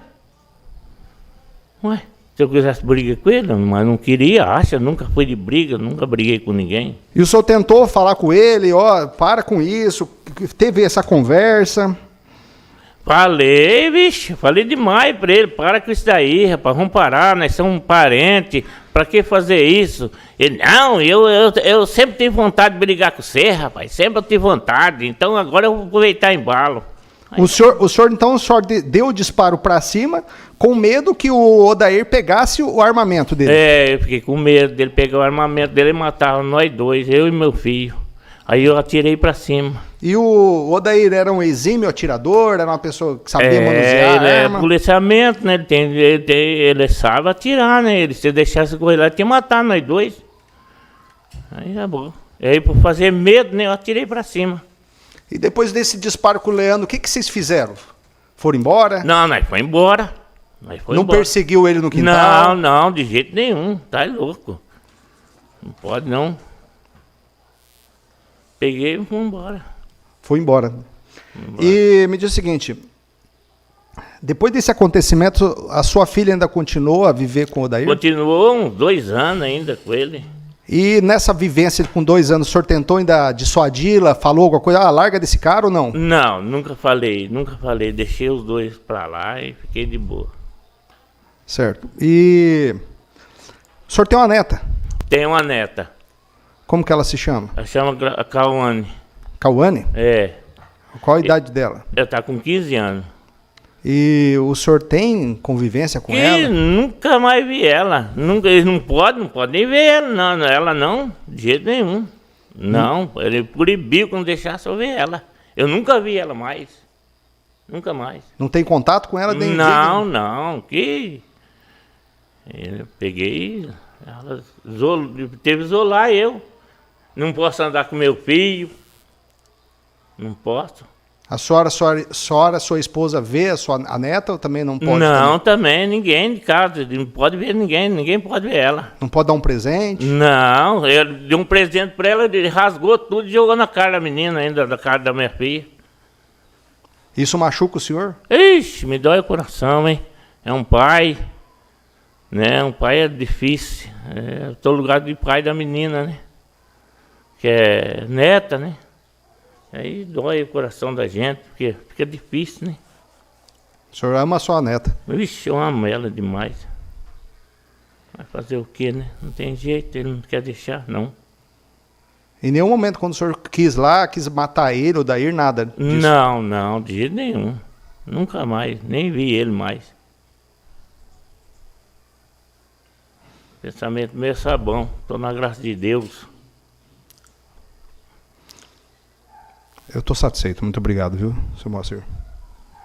Speaker 5: Ué? Se eu quisesse briga com ele, mas não queria, nunca fui de briga, nunca briguei com ninguém.
Speaker 4: E o senhor tentou falar com ele, para com isso, teve essa conversa?
Speaker 5: Falei demais pra ele, para com isso daí, rapaz, vamos parar, nós somos parentes, pra que fazer isso? Ele, não, eu sempre tive vontade de brigar com você, rapaz, sempre eu tive vontade, então agora eu vou aproveitar embalo.
Speaker 4: O senhor então deu o disparo para cima com medo que o Odair pegasse o armamento dele?
Speaker 5: Eu fiquei com medo dele pegar o armamento dele e matava nós dois, eu e meu filho. Aí eu atirei para cima.
Speaker 4: E o Odair era um exímio atirador? Era uma pessoa que sabia manusear a arma?
Speaker 5: Policiamento, né? Ele sabe atirar, né? Se deixasse correr lá, ele tinha matado nós dois. Aí é bom. Aí por fazer medo, né? Eu atirei para cima.
Speaker 4: E depois desse disparo com o Leandro, o que vocês fizeram? Foram embora?
Speaker 5: Não, nós foi embora. Mas foi
Speaker 4: Não
Speaker 5: embora.
Speaker 4: perseguiu ele no
Speaker 5: Não,
Speaker 4: quintal?
Speaker 5: não, de jeito nenhum. Tá louco. Não pode, não. Peguei e fui embora.
Speaker 4: Foi embora. E me diz o seguinte, depois desse acontecimento, a sua filha ainda continuou a viver com o Odair?
Speaker 5: Continuou uns 2 anos ainda com ele.
Speaker 4: E nessa vivência com 2 anos, o senhor tentou ainda dissuadi-la, falou alguma coisa, larga desse cara ou não?
Speaker 5: Não, nunca falei. Deixei os dois pra lá e fiquei de boa.
Speaker 4: Certo. E o senhor tem uma neta,
Speaker 5: Tenho uma neta.
Speaker 4: como que ela se chama?
Speaker 5: Ela chama Cauane.
Speaker 4: Cauane?
Speaker 5: É.
Speaker 4: Qual a idade dela?
Speaker 5: Ela tá com 15 anos.
Speaker 4: E o senhor tem convivência com
Speaker 5: E
Speaker 4: ela?
Speaker 5: nunca mais vi ela. Nunca, eles não podem nem ver ela, não. Ela não, de jeito nenhum. Não, ele proibiu que não deixasse eu ver ela. Eu nunca vi ela mais. Nunca mais.
Speaker 4: Não tem contato com ela?
Speaker 5: Não, não, que... Eu peguei, ela teve que isolar eu. Não posso andar com meu filho. Não posso.
Speaker 4: A senhora, sua esposa, vê a neta ou também não pode?
Speaker 5: Não, também, ninguém de casa. Não pode ver ninguém pode ver ela.
Speaker 4: Não pode dar um presente?
Speaker 5: Não, ele deu um presente pra ela, ele rasgou tudo e jogou na cara da menina ainda, da cara da minha filha.
Speaker 4: Isso machuca o senhor?
Speaker 5: Ixi, me dói o coração, hein? É um pai, né? Um pai é difícil. Eu tô no lugar de pai da menina, né? Que é neta, né? Aí dói o coração da gente, porque fica difícil, né?
Speaker 4: O senhor ama a sua neta?
Speaker 5: Ixi, eu amo ela demais. Vai fazer o quê, né? Não tem jeito, ele não quer deixar, não.
Speaker 4: Em nenhum momento, quando o senhor quis matar ele ou Dair, nada disso?
Speaker 5: Não, de jeito nenhum. Nunca mais, nem vi ele mais. Pensamento meio sabão, tô na graça de Deus.
Speaker 4: Eu estou satisfeito, muito obrigado, viu, seu Moacir?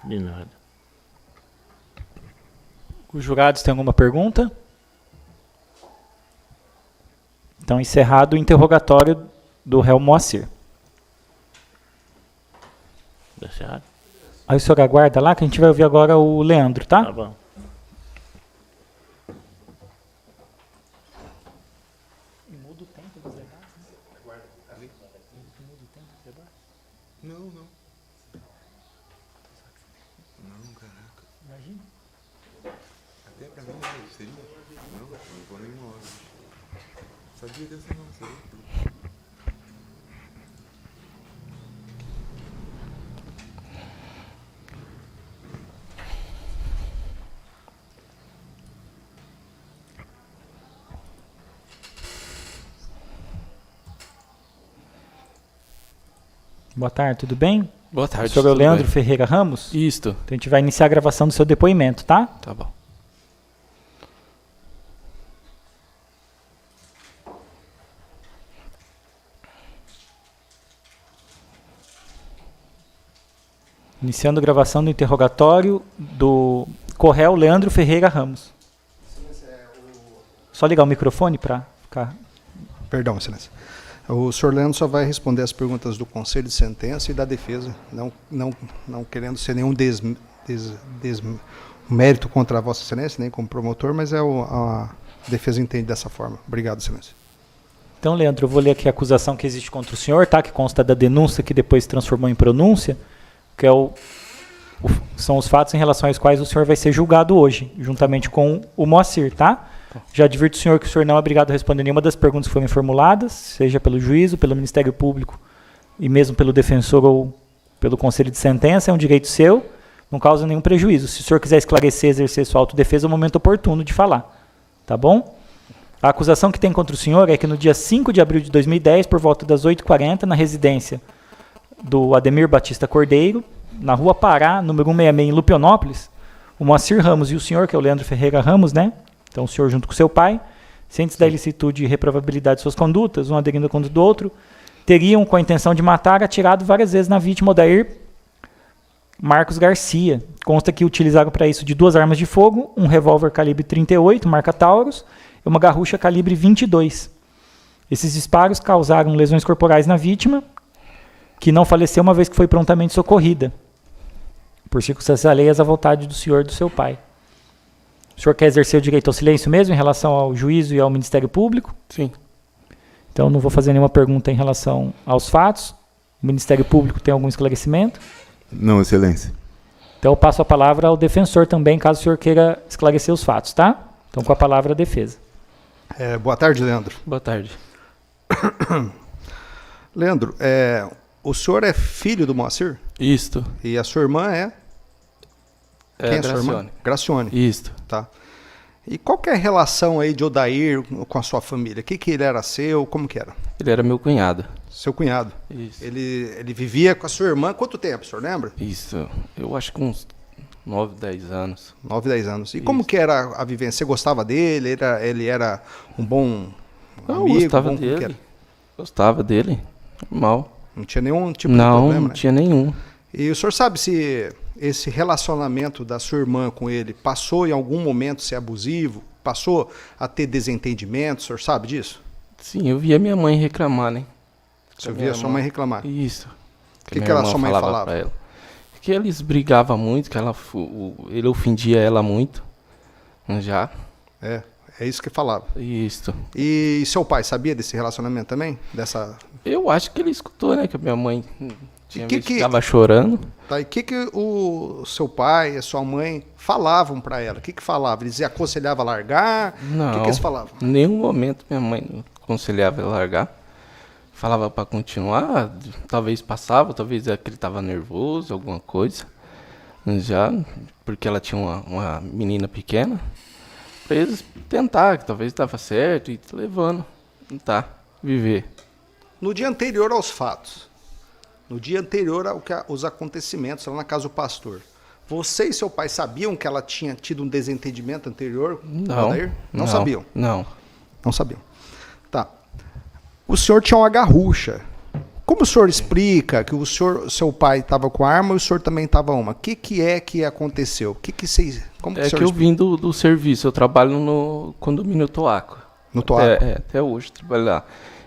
Speaker 5: De nada.
Speaker 1: Os jurados têm alguma pergunta? Então, encerrado o interrogatório do réu Moacir.
Speaker 5: Tá certo?
Speaker 1: Aí o senhor aguarda lá, que a gente vai ouvir agora o Leandro, tá?
Speaker 5: Tá bom.
Speaker 1: Boa tarde, tudo bem?
Speaker 6: Boa tarde.
Speaker 1: O senhor é o
Speaker 6: tudo
Speaker 1: Leandro
Speaker 6: bem?
Speaker 1: Ferreira Ramos?
Speaker 6: Isto.
Speaker 1: Então a gente vai iniciar a gravação do seu depoimento, tá?
Speaker 6: Tá bom.
Speaker 1: Iniciando a gravação do interrogatório do Corréu Leandro Ferreira Ramos. Só ligar o microfone para ficar...
Speaker 4: Perdão, excelência. O senhor Leandro só vai responder as perguntas do Conselho de Sentença e da defesa, não querendo ser nenhum mérito contra a Vossa Excelência, nem como promotor, mas a defesa entende dessa forma. Obrigado, excelência.
Speaker 1: Então, Leandro, eu vou ler aqui a acusação que existe contra o senhor, tá? Que consta da denúncia que depois se transformou em pronúncia, que é são os fatos em relação aos quais o senhor vai ser julgado hoje, juntamente com o Moacir, tá? Já advirto o senhor que o senhor não é obrigado a responder nenhuma das perguntas que forem formuladas, seja pelo juízo, pelo Ministério Público e mesmo pelo defensor ou pelo Conselho de Sentença, é um direito seu, não causa nenhum prejuízo. Se o senhor quiser esclarecer, exercer sua autodefesa, é o momento oportuno de falar, tá bom? A acusação que tem contra o senhor é que no dia 5 de abril de 2010, por volta das 8h40, na residência do Ademir Batista Cordeiro, na Rua Pará, número 166, em Lupionópolis, o Moacir Ramos e o senhor, que é o Leandro Ferreira Ramos, né? Então, o senhor junto com seu pai, cientes da ilicitude e reprovabilidade de suas condutas, um aderindo à conduta do outro, teriam, com a intenção de matar, atirado várias vezes na vítima Odair Marcos Garcia. Consta que utilizaram para isso de 2 armas de fogo, um revólver calibre 38, marca Taurus, e uma garrucha calibre 22. Esses disparos causaram lesões corporais na vítima, que não faleceu uma vez que foi prontamente socorrida, por circunstâncias alheias à vontade do senhor e do seu pai. O senhor quer exercer o direito ao silêncio mesmo em relação ao juízo e ao Ministério Público?
Speaker 6: Sim.
Speaker 1: Então, não vou fazer nenhuma pergunta em relação aos fatos. O Ministério Público tem algum esclarecimento?
Speaker 3: Não, Excelência.
Speaker 1: Então, eu passo a palavra ao defensor também, caso o senhor queira esclarecer os fatos, tá? Então, com a palavra, a defesa.
Speaker 4: Boa tarde, Leandro.
Speaker 6: Boa tarde.
Speaker 4: Leandro, o senhor é filho do Moacir?
Speaker 6: Isto.
Speaker 4: E a sua irmã é?
Speaker 6: É
Speaker 4: Quem é a sua irmã?
Speaker 6: Gracione.
Speaker 4: Gracione.
Speaker 6: Isto.
Speaker 4: Tá. E qual que é a relação aí de Odair com a sua família? O que ele era seu? Como que era?
Speaker 6: Ele era meu cunhado.
Speaker 4: Seu cunhado.
Speaker 6: Isso.
Speaker 4: Ele vivia com a sua irmã quanto tempo, o senhor lembra?
Speaker 6: Isso. Eu acho que uns 9, 10 anos.
Speaker 4: 9, 10 anos. E
Speaker 6: Isso.
Speaker 4: como que era a vivência? Você gostava dele? Ele era um bom
Speaker 6: Eu
Speaker 4: amigo?
Speaker 6: gostava
Speaker 4: como que era?
Speaker 6: dele. Gostava dele. Normal.
Speaker 4: Não tinha nenhum tipo de
Speaker 6: Não,
Speaker 4: problema,
Speaker 6: não
Speaker 4: né?
Speaker 6: tinha nenhum.
Speaker 4: E o senhor sabe se esse relacionamento da sua irmã com ele passou em algum momento a ser abusivo? Passou a ter desentendimento? O senhor sabe disso?
Speaker 6: Sim, eu via minha mãe reclamar, né?
Speaker 4: Você via sua mãe reclamar?
Speaker 6: Isso.
Speaker 4: Que
Speaker 6: minha
Speaker 4: a
Speaker 6: irmã
Speaker 4: sua mãe falava?
Speaker 6: pra ela. Que eles brigavam muito, que ele ofendia ela muito. Já.
Speaker 4: É isso que falava.
Speaker 6: Isso.
Speaker 4: E seu pai sabia desse relacionamento também?
Speaker 6: Eu acho que ele escutou, né? Que a minha mãe tinha
Speaker 4: que
Speaker 6: visto que
Speaker 4: que-
Speaker 6: estava chorando.
Speaker 4: Tá, e o que o seu pai e a sua mãe falavam para ela? O que falavam? Eles aconselhavam a largar?
Speaker 6: Não.
Speaker 4: O que eles falavam?
Speaker 6: Em nenhum momento minha mãe aconselhava ele a largar. Falava para continuar, talvez passava, talvez é que ele estava nervoso, alguma coisa. Já, porque ela tinha uma menina pequena. Para eles tentar, que talvez estava certo, e levando, tentar viver.
Speaker 4: No dia anterior aos fatos, no dia anterior aos acontecimentos lá na casa do pastor, você e seu pai sabiam que ela tinha tido um desentendimento anterior com o
Speaker 6: Não.
Speaker 4: Odair? Não sabiam?
Speaker 6: Não.
Speaker 4: Não sabiam. Tá. O senhor tinha uma garrucha. Como o senhor explica que seu pai estava com a arma e o senhor também estava uma? O que é que aconteceu? Como que o
Speaker 6: É
Speaker 4: senhor
Speaker 6: que eu
Speaker 4: explica?
Speaker 6: vim do serviço, eu trabalho no condomínio Toaco.
Speaker 4: No Toaco?
Speaker 6: Até hoje, trabalho lá.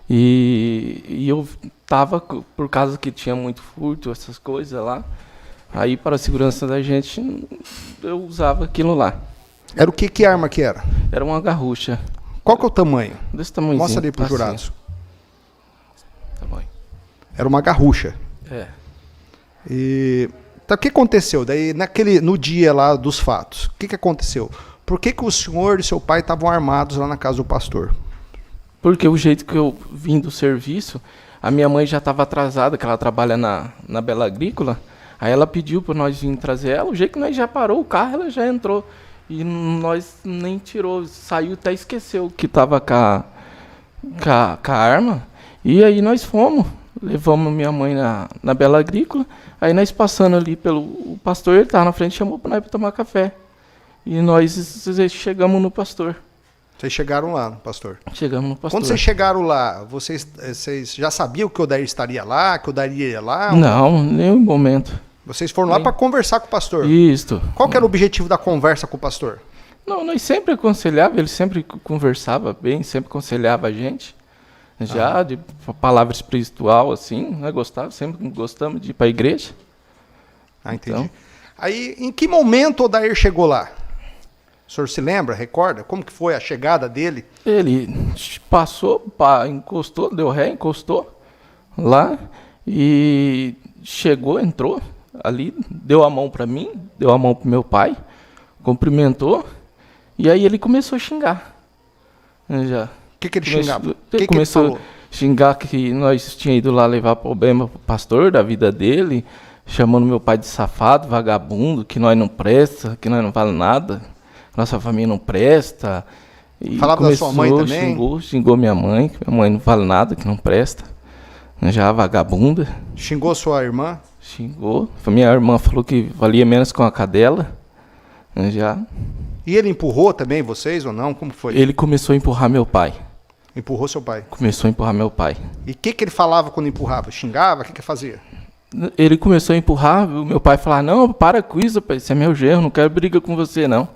Speaker 6: E eu tava, por causa que tinha muito furto, essas coisas lá, aí para a segurança da gente, eu usava aquilo lá.
Speaker 4: Era o que arma que era?
Speaker 6: Era uma garrucha,
Speaker 4: Qual que é o tamanho?
Speaker 6: desse tamanhozinho.
Speaker 4: Mostra ali para os
Speaker 6: assim,
Speaker 4: jurados.
Speaker 6: tamanho.
Speaker 4: Era uma garrucha.
Speaker 6: É.
Speaker 4: E então, o que aconteceu? Daí, no dia lá dos fatos, o que aconteceu? Por que o senhor e seu pai estavam armados lá na casa do pastor?
Speaker 6: Porque o jeito que eu vim do serviço, a minha mãe já estava atrasada, que ela trabalha na Bela Agrícola, aí ela pediu para nós vir trazer ela, o jeito que nós já parou o carro, ela já entrou. E nós nem tirou, saiu, até esqueceu que estava com a arma. E aí nós fomos, levamos minha mãe na Bela Agrícola, aí nós passando ali o pastor, ele estava na frente, chamou para nós para tomar café. E nós chegamos no pastor.
Speaker 4: Vocês chegaram lá, pastor.
Speaker 6: Chegamos no pastor.
Speaker 4: Quando vocês chegaram lá, vocês já sabiam que o Odair estaria lá, que o Odair ia lá?
Speaker 6: Não, nenhum momento.
Speaker 4: Vocês foram lá para conversar com o pastor.
Speaker 6: Isto.
Speaker 4: Qual que era o objetivo da conversa com o pastor?
Speaker 6: Não, nós sempre aconselhava, ele sempre conversava bem, sempre aconselhava a gente. Já de palavra espiritual, assim, nós sempre gostamos de ir para a igreja.
Speaker 4: Ah, entendi.
Speaker 6: Então.
Speaker 4: Aí, em que momento o Odair chegou lá? O senhor se lembra, recorda? Como que foi a chegada dele?
Speaker 6: Ele passou, encostou, deu ré, encostou lá e chegou, entrou ali, deu a mão para mim, deu a mão para meu pai, cumprimentou e aí ele começou a xingar. Já.
Speaker 4: O que ele xingava?
Speaker 6: Ele
Speaker 4: Ele
Speaker 6: começou
Speaker 4: falou?
Speaker 6: a xingar que nós tínhamos ido lá levar problema pro pastor da vida dele, chamando meu pai de safado, vagabundo, que nós não presta, que nós não vale nada, nossa família não presta. E
Speaker 4: Falava da sua mãe também?
Speaker 6: Xingou minha mãe, que minha mãe não vale nada, que não presta. Já vagabunda,
Speaker 4: Xingou sua irmã?
Speaker 6: xingou. Minha irmã falou que valia menos que uma cadela. Já.
Speaker 4: E ele empurrou também vocês ou não? Como foi?
Speaker 6: Ele começou a empurrar meu pai.
Speaker 4: Empurrou seu pai.
Speaker 6: Começou a empurrar meu pai.
Speaker 4: E o que ele falava quando empurrava? Xingava? O que ele fazia?
Speaker 6: Ele começou a empurrar, o meu pai falava, não, para com isso, pai, você é meu genro, não quero briga com você, não.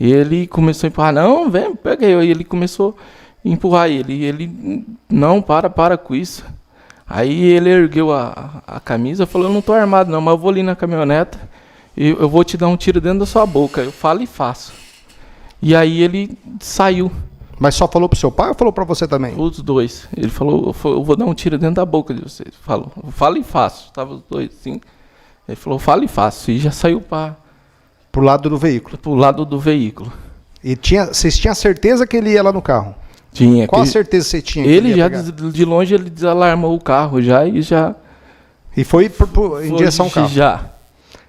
Speaker 6: E ele começou a empurrar, não, vem, pega eu. E ele começou a empurrar ele. E ele, não, para com isso. Aí ele ergueu a camisa e falou, eu não estou armado não, mas eu vou ali na caminhoneta e eu vou te dar um tiro dentro da sua boca. Eu falo e faço. E aí ele saiu,
Speaker 4: Mas só falou pro seu pai ou falou para você também?
Speaker 6: os dois. Ele falou, eu vou dar um tiro dentro da boca de vocês. Falou, fala e faço. Tava os dois assim. Ele falou, fala e faço. E já saiu para
Speaker 4: Pro lado do veículo.
Speaker 6: o lado do veículo.
Speaker 4: E vocês tinham certeza que ele ia lá no carro?
Speaker 6: Tinha.
Speaker 4: Qual a
Speaker 6: que-
Speaker 4: certeza você tinha? que
Speaker 6: Ele
Speaker 4: ia
Speaker 6: já,
Speaker 4: pegar?
Speaker 6: de longe, ele desalarmou o carro já e já...
Speaker 4: E foi em
Speaker 6: foi
Speaker 4: direção ao carro.
Speaker 6: Já.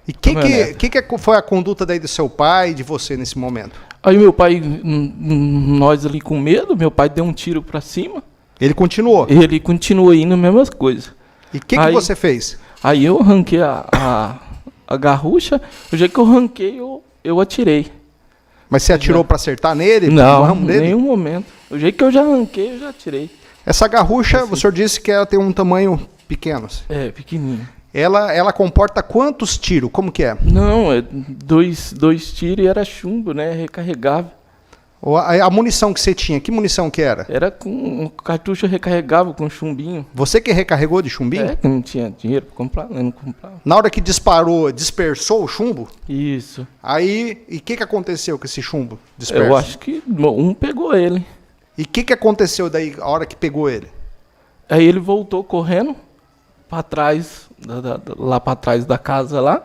Speaker 4: E que
Speaker 6: Caminhonete.
Speaker 4: foi a conduta daí do seu pai e de você nesse momento?
Speaker 6: Aí meu pai, nós ali com medo, meu pai deu um tiro pra cima.
Speaker 4: Ele continuou.
Speaker 6: Ele continua indo, mesmas coisas.
Speaker 4: E o que
Speaker 6: Aí-
Speaker 4: você fez?
Speaker 6: Aí eu arranquei a garrucha, o jeito que eu arranquei, eu atirei.
Speaker 4: Mas você atirou para acertar nele? no
Speaker 6: Não,
Speaker 4: ramo
Speaker 6: em
Speaker 4: dele?
Speaker 6: nenhum momento. O jeito que eu já arranquei, eu já atirei.
Speaker 4: Essa garrucha, o senhor disse que ela tem um tamanho pequeno.
Speaker 6: É, pequenininho.
Speaker 4: Ela comporta quantos tiros? Como que é?
Speaker 6: Não, é dois tiros e era chumbo, né? Recarregável.
Speaker 4: A munição que você tinha, que munição que era?
Speaker 6: Era com um cartucho recarregável com chumbinho.
Speaker 4: Você que recarregou de chumbinho?
Speaker 6: É, que não tinha dinheiro pra comprar, né? Não comprava.
Speaker 4: Na hora que disparou, dispersou o chumbo?
Speaker 6: Isso.
Speaker 4: Aí, e o que aconteceu com esse chumbo disperso?
Speaker 6: Eu acho que um pegou ele.
Speaker 4: E o que aconteceu daí, a hora que pegou ele?
Speaker 6: Aí ele voltou correndo para trás, lá para trás da casa lá.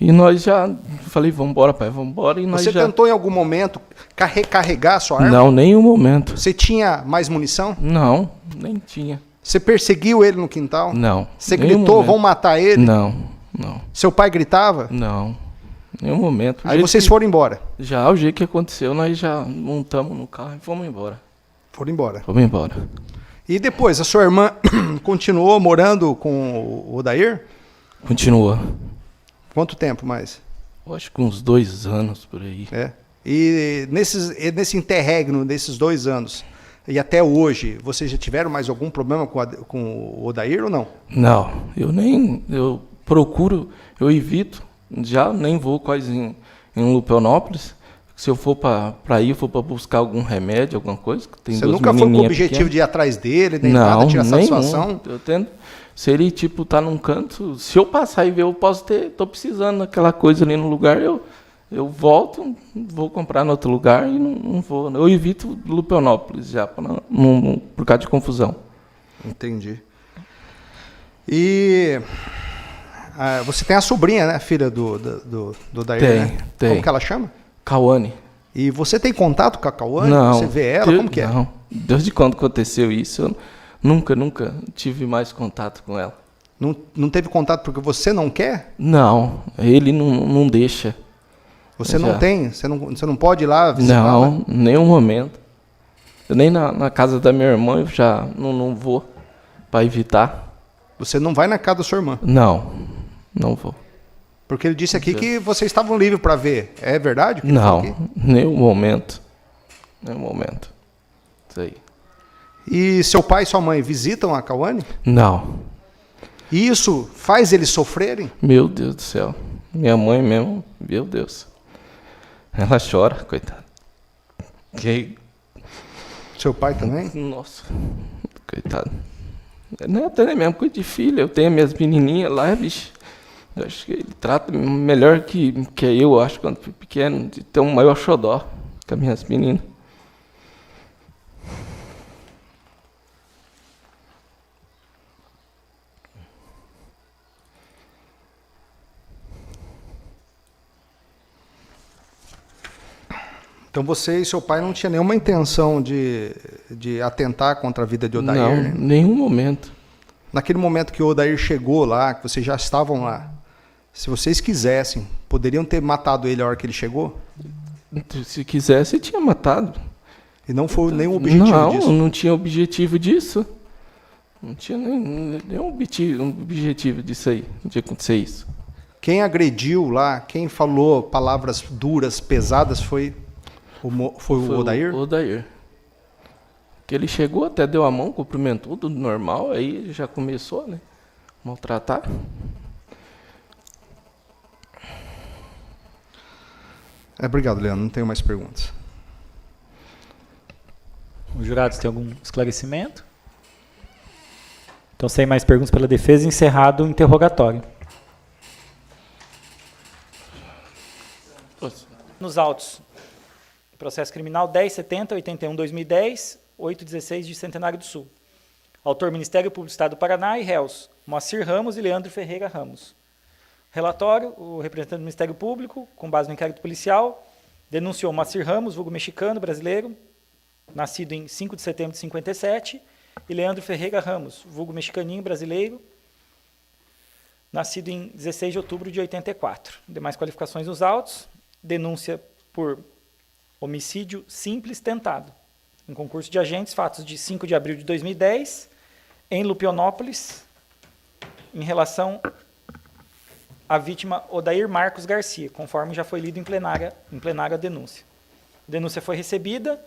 Speaker 6: E nós já falei, vamos embora, pai, vamos embora. E nós
Speaker 4: Você
Speaker 6: já...
Speaker 4: tentou em algum momento recarregar a sua arma?
Speaker 6: Não, nenhum momento.
Speaker 4: Você tinha mais munição?
Speaker 6: Não, nem tinha.
Speaker 4: Você perseguiu ele no quintal?
Speaker 6: Não.
Speaker 4: Você
Speaker 6: nenhum
Speaker 4: gritou,
Speaker 6: momento.
Speaker 4: vão matar ele?
Speaker 6: Não.
Speaker 4: Seu pai gritava?
Speaker 6: Nenhum momento.
Speaker 4: Aí vocês foram embora?
Speaker 6: Já, o jeito que aconteceu, nós já montamos no carro e fomos embora.
Speaker 4: Foram embora.
Speaker 6: Fomos embora.
Speaker 4: E depois, a sua irmã continuou morando com o Odair?
Speaker 6: Continua.
Speaker 4: Quanto tempo mais?
Speaker 6: Eu acho que uns 2 anos por aí.
Speaker 4: É. E nesse interregno desses 2 anos, e até hoje, vocês já tiveram mais algum problema com o Odair ou não?
Speaker 6: Não, eu procuro, eu evito, já nem vou quase em Lupeonópolis. Se eu for para ir, eu for para buscar algum remédio, alguma coisa. Que tem
Speaker 4: Você
Speaker 6: duas
Speaker 4: nunca foi com o
Speaker 6: menininhas
Speaker 4: objetivo
Speaker 6: pequenas.
Speaker 4: de ir atrás dele, nem
Speaker 6: Não,
Speaker 4: nada, tirar
Speaker 6: nenhum.
Speaker 4: satisfação?
Speaker 6: Eu tento, se ele tipo tá num canto, se eu passar e ver, eu posso tô precisando daquela coisa ali no lugar, eu volto, vou comprar em outro lugar e não vou. Eu evito Lupeonópolis já, por causa de confusão.
Speaker 4: Entendi. E você tem a sobrinha, né? Filha do Odair,
Speaker 6: Tem,
Speaker 4: né?
Speaker 6: tem.
Speaker 4: Como que ela chama?
Speaker 6: Cauane.
Speaker 4: E você tem contato com a Cauane?
Speaker 6: Não.
Speaker 4: Você vê ela? Como que é?
Speaker 6: Não. Desde quando aconteceu isso, eu nunca tive mais contato com ela.
Speaker 4: Não teve contato porque você não quer?
Speaker 6: Não, ele não deixa.
Speaker 4: Você
Speaker 6: Já.
Speaker 4: não tem? Você não pode ir lá visitar?
Speaker 6: Não, nenhum momento. Eu nem na casa da minha irmã eu já não vou para evitar.
Speaker 4: Você não vai na casa da sua irmã?
Speaker 6: Não vou.
Speaker 4: Porque ele disse aqui que vocês estavam livres para ver. É verdade? o que ele falou aqui?
Speaker 6: Nenhum momento. Nenhum momento. Isso aí.
Speaker 4: E seu pai e sua mãe visitam a Cauane?
Speaker 6: Não.
Speaker 4: E isso faz eles sofrerem?
Speaker 6: Meu Deus do céu. Minha mãe mesmo, meu Deus. Ela chora, coitada.
Speaker 4: Seu pai também?
Speaker 6: Nossa, coitado. Não, eu tenho mesmo coisa de filho. Eu tenho minhas menininhas lá, bicho. Eu acho que ele trata melhor que eu, acho, quando fui pequeno, de ter um maior xodó com as minhas meninas.
Speaker 4: Então você e seu pai não tinham nenhuma intenção de atentar contra a vida de Odair,
Speaker 6: Não,
Speaker 4: né?
Speaker 6: nenhum momento.
Speaker 4: Naquele momento que o Odair chegou lá, que vocês já estavam lá, se vocês quisessem, poderiam ter matado ele a hora que ele chegou?
Speaker 6: Se quisesse, tinha matado.
Speaker 4: E não foi nenhum objetivo disso?
Speaker 6: Não tinha objetivo disso. Não tinha nenhum objetivo disso aí, de acontecer isso.
Speaker 4: Quem agrediu lá, quem falou palavras duras, pesadas, foi o Odair?
Speaker 6: O Odair. Que ele chegou, até deu a mão, cumprimentou, tudo normal, aí já começou, né? Maltratar.
Speaker 4: Obrigado, Leandro. Não tenho mais perguntas.
Speaker 1: Os jurados têm algum esclarecimento? Então, sem mais perguntas pela defesa, encerrado o interrogatório. Nos autos, processo criminal 1070-81-2010, 816 de Centenário do Sul. Autor, Ministério Público do Estado do Paraná e réus, Moacir Ramos e Leandro Ferreira Ramos. Relatório, o representante do Ministério Público, com base no inquérito policial, denunciou Moacir Ramos, vulgo mexicano, brasileiro, nascido em 5 de setembro de 57, e Leandro Ferreira Ramos, vulgo mexicaninho, brasileiro, nascido em 16 de outubro de 84. Demais qualificações nos autos, denúncia por homicídio simples tentado, em concurso de agentes, fatos de 5 de abril de 2010, em Lupionópolis, em relação à vítima Odair Marcos Garcia, conforme já foi lido em plenária a denúncia. A denúncia foi recebida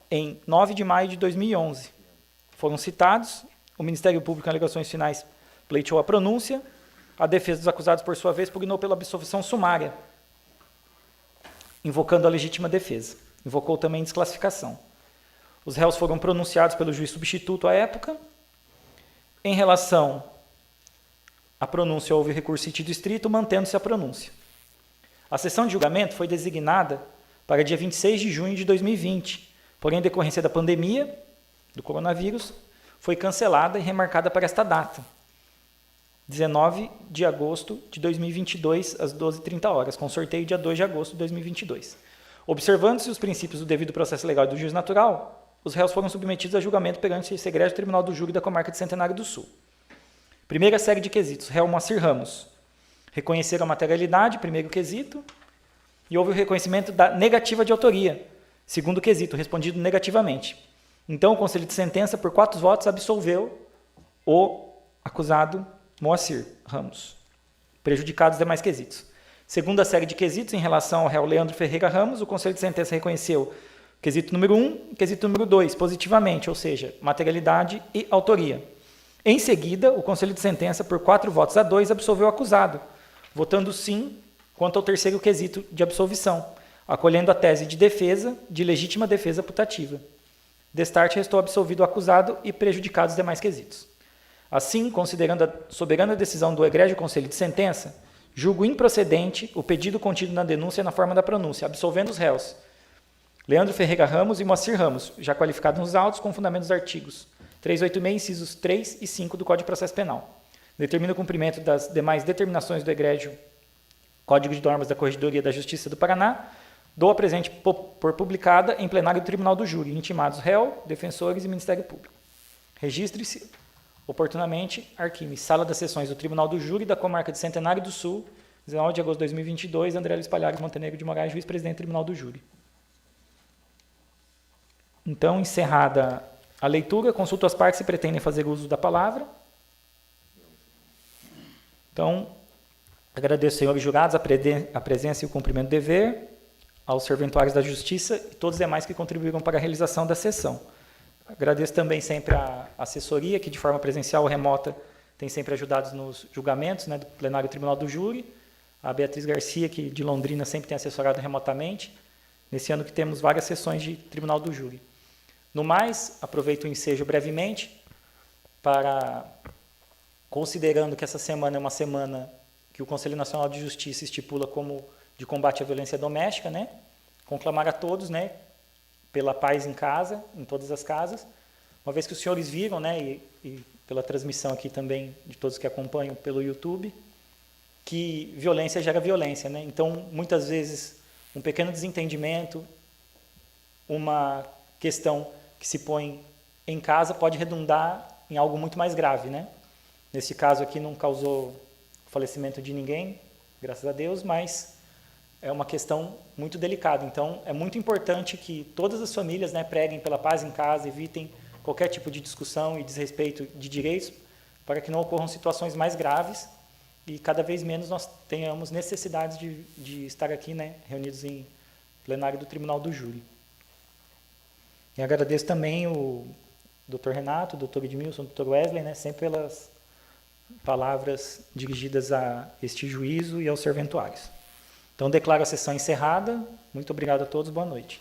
Speaker 1: em 9 de maio de 2011. Foram citados, o Ministério Público, em alegações finais, pleiteou a pronúncia, a defesa dos acusados, por sua vez, pugnou pela absolvição sumária, invocando a legítima defesa. Invocou também desclassificação. Os réus foram pronunciados pelo juiz substituto à época. Em relação à pronúncia, houve recurso sentido estrito, mantendo-se a pronúncia. A sessão de julgamento foi designada para dia 26 de junho de 2020, porém, em decorrência da pandemia do coronavírus, foi cancelada e remarcada para esta data, 19 de agosto de 2022, às 12h30, com sorteio dia 2 de agosto de 2022. Observando-se os princípios do devido processo legal e do juízo natural, os réus foram submetidos a julgamento perante esse egrégio Tribunal do Júri da Comarca de Centenário do Sul. Primeira série de quesitos, réu Moacir Ramos. Reconheceram a materialidade, primeiro quesito, e houve o reconhecimento da negativa de autoria, segundo quesito, respondido negativamente. Então, o Conselho de Sentença, por 4 votos, absolveu o acusado Moacir Ramos, prejudicados os demais quesitos. Segunda série de quesitos, em relação ao réu Leandro Ferreira Ramos, o Conselho de Sentença reconheceu quesito número 1 e quesito número 2, positivamente, ou seja, materialidade e autoria. Em seguida, o Conselho de Sentença, por 4-2, absolveu o acusado, votando sim quanto ao terceiro quesito de absolvição, acolhendo a tese de defesa, de legítima defesa putativa. Destarte, restou absolvido o acusado e prejudicados os demais quesitos. Assim, considerando a soberana decisão do egrégio Conselho de Sentença, julgo improcedente o pedido contido na denúncia na forma da pronúncia, absolvendo os réus Leandro Ferreira Ramos e Moacir Ramos, já qualificados nos autos com fundamento dos artigos 386, incisos 3 e 5 do Código de Processo Penal. Determina o cumprimento das demais determinações do egrégio Código de Normas da Corregedoria da Justiça do Paraná, dou a presente por publicada em plenário do Tribunal do Júri, intimados réu, defensores e Ministério Público. Registre-se oportunamente, Arquimes, Sala das Sessões do Tribunal do Júri da Comarca de Centenário do Sul, 19 de agosto de 2022, André Luiz Palhares Montenegro de Moraes, juiz-presidente do Tribunal do Júri. Então, encerrada a leitura, consulto as partes se pretendem fazer uso da palavra. Então, agradeço, senhores jurados, a presença e o cumprimento do dever, aos serventuários da Justiça e todos os demais que contribuíram para a realização da sessão. Agradeço também sempre a assessoria, que de forma presencial ou remota tem sempre ajudado nos julgamentos, né, do plenário do Tribunal do Júri, a Beatriz Garcia, que de Londrina sempre tem assessorado remotamente, nesse ano que temos várias sessões de Tribunal do Júri. No mais, aproveito o ensejo brevemente para, considerando que essa semana é uma semana que o Conselho Nacional de Justiça estipula como de combate à violência doméstica, né, conclamar a todos, né, pela paz em casa, em todas as casas, uma vez que os senhores viram, né, e pela transmissão aqui também de todos que acompanham pelo YouTube, que violência gera violência, né? Então, muitas vezes, um pequeno desentendimento, uma questão que se põe em casa pode redundar em algo muito mais grave, né? Nesse caso aqui não causou o falecimento de ninguém, graças a Deus, mas é uma questão muito delicada. Então, é muito importante que todas as famílias, né, preguem pela paz em casa, evitem qualquer tipo de discussão e desrespeito de direitos, para que não ocorram situações mais graves e cada vez menos nós tenhamos necessidades de estar aqui, né, reunidos em plenário do Tribunal do Júri. E agradeço também o Dr. Renato, o Dr. Edmilson, o Dr. Wesley, né, sempre pelas palavras dirigidas a este juízo e aos serventuários. Então, declaro a sessão encerrada. Muito obrigado a todos. Boa noite.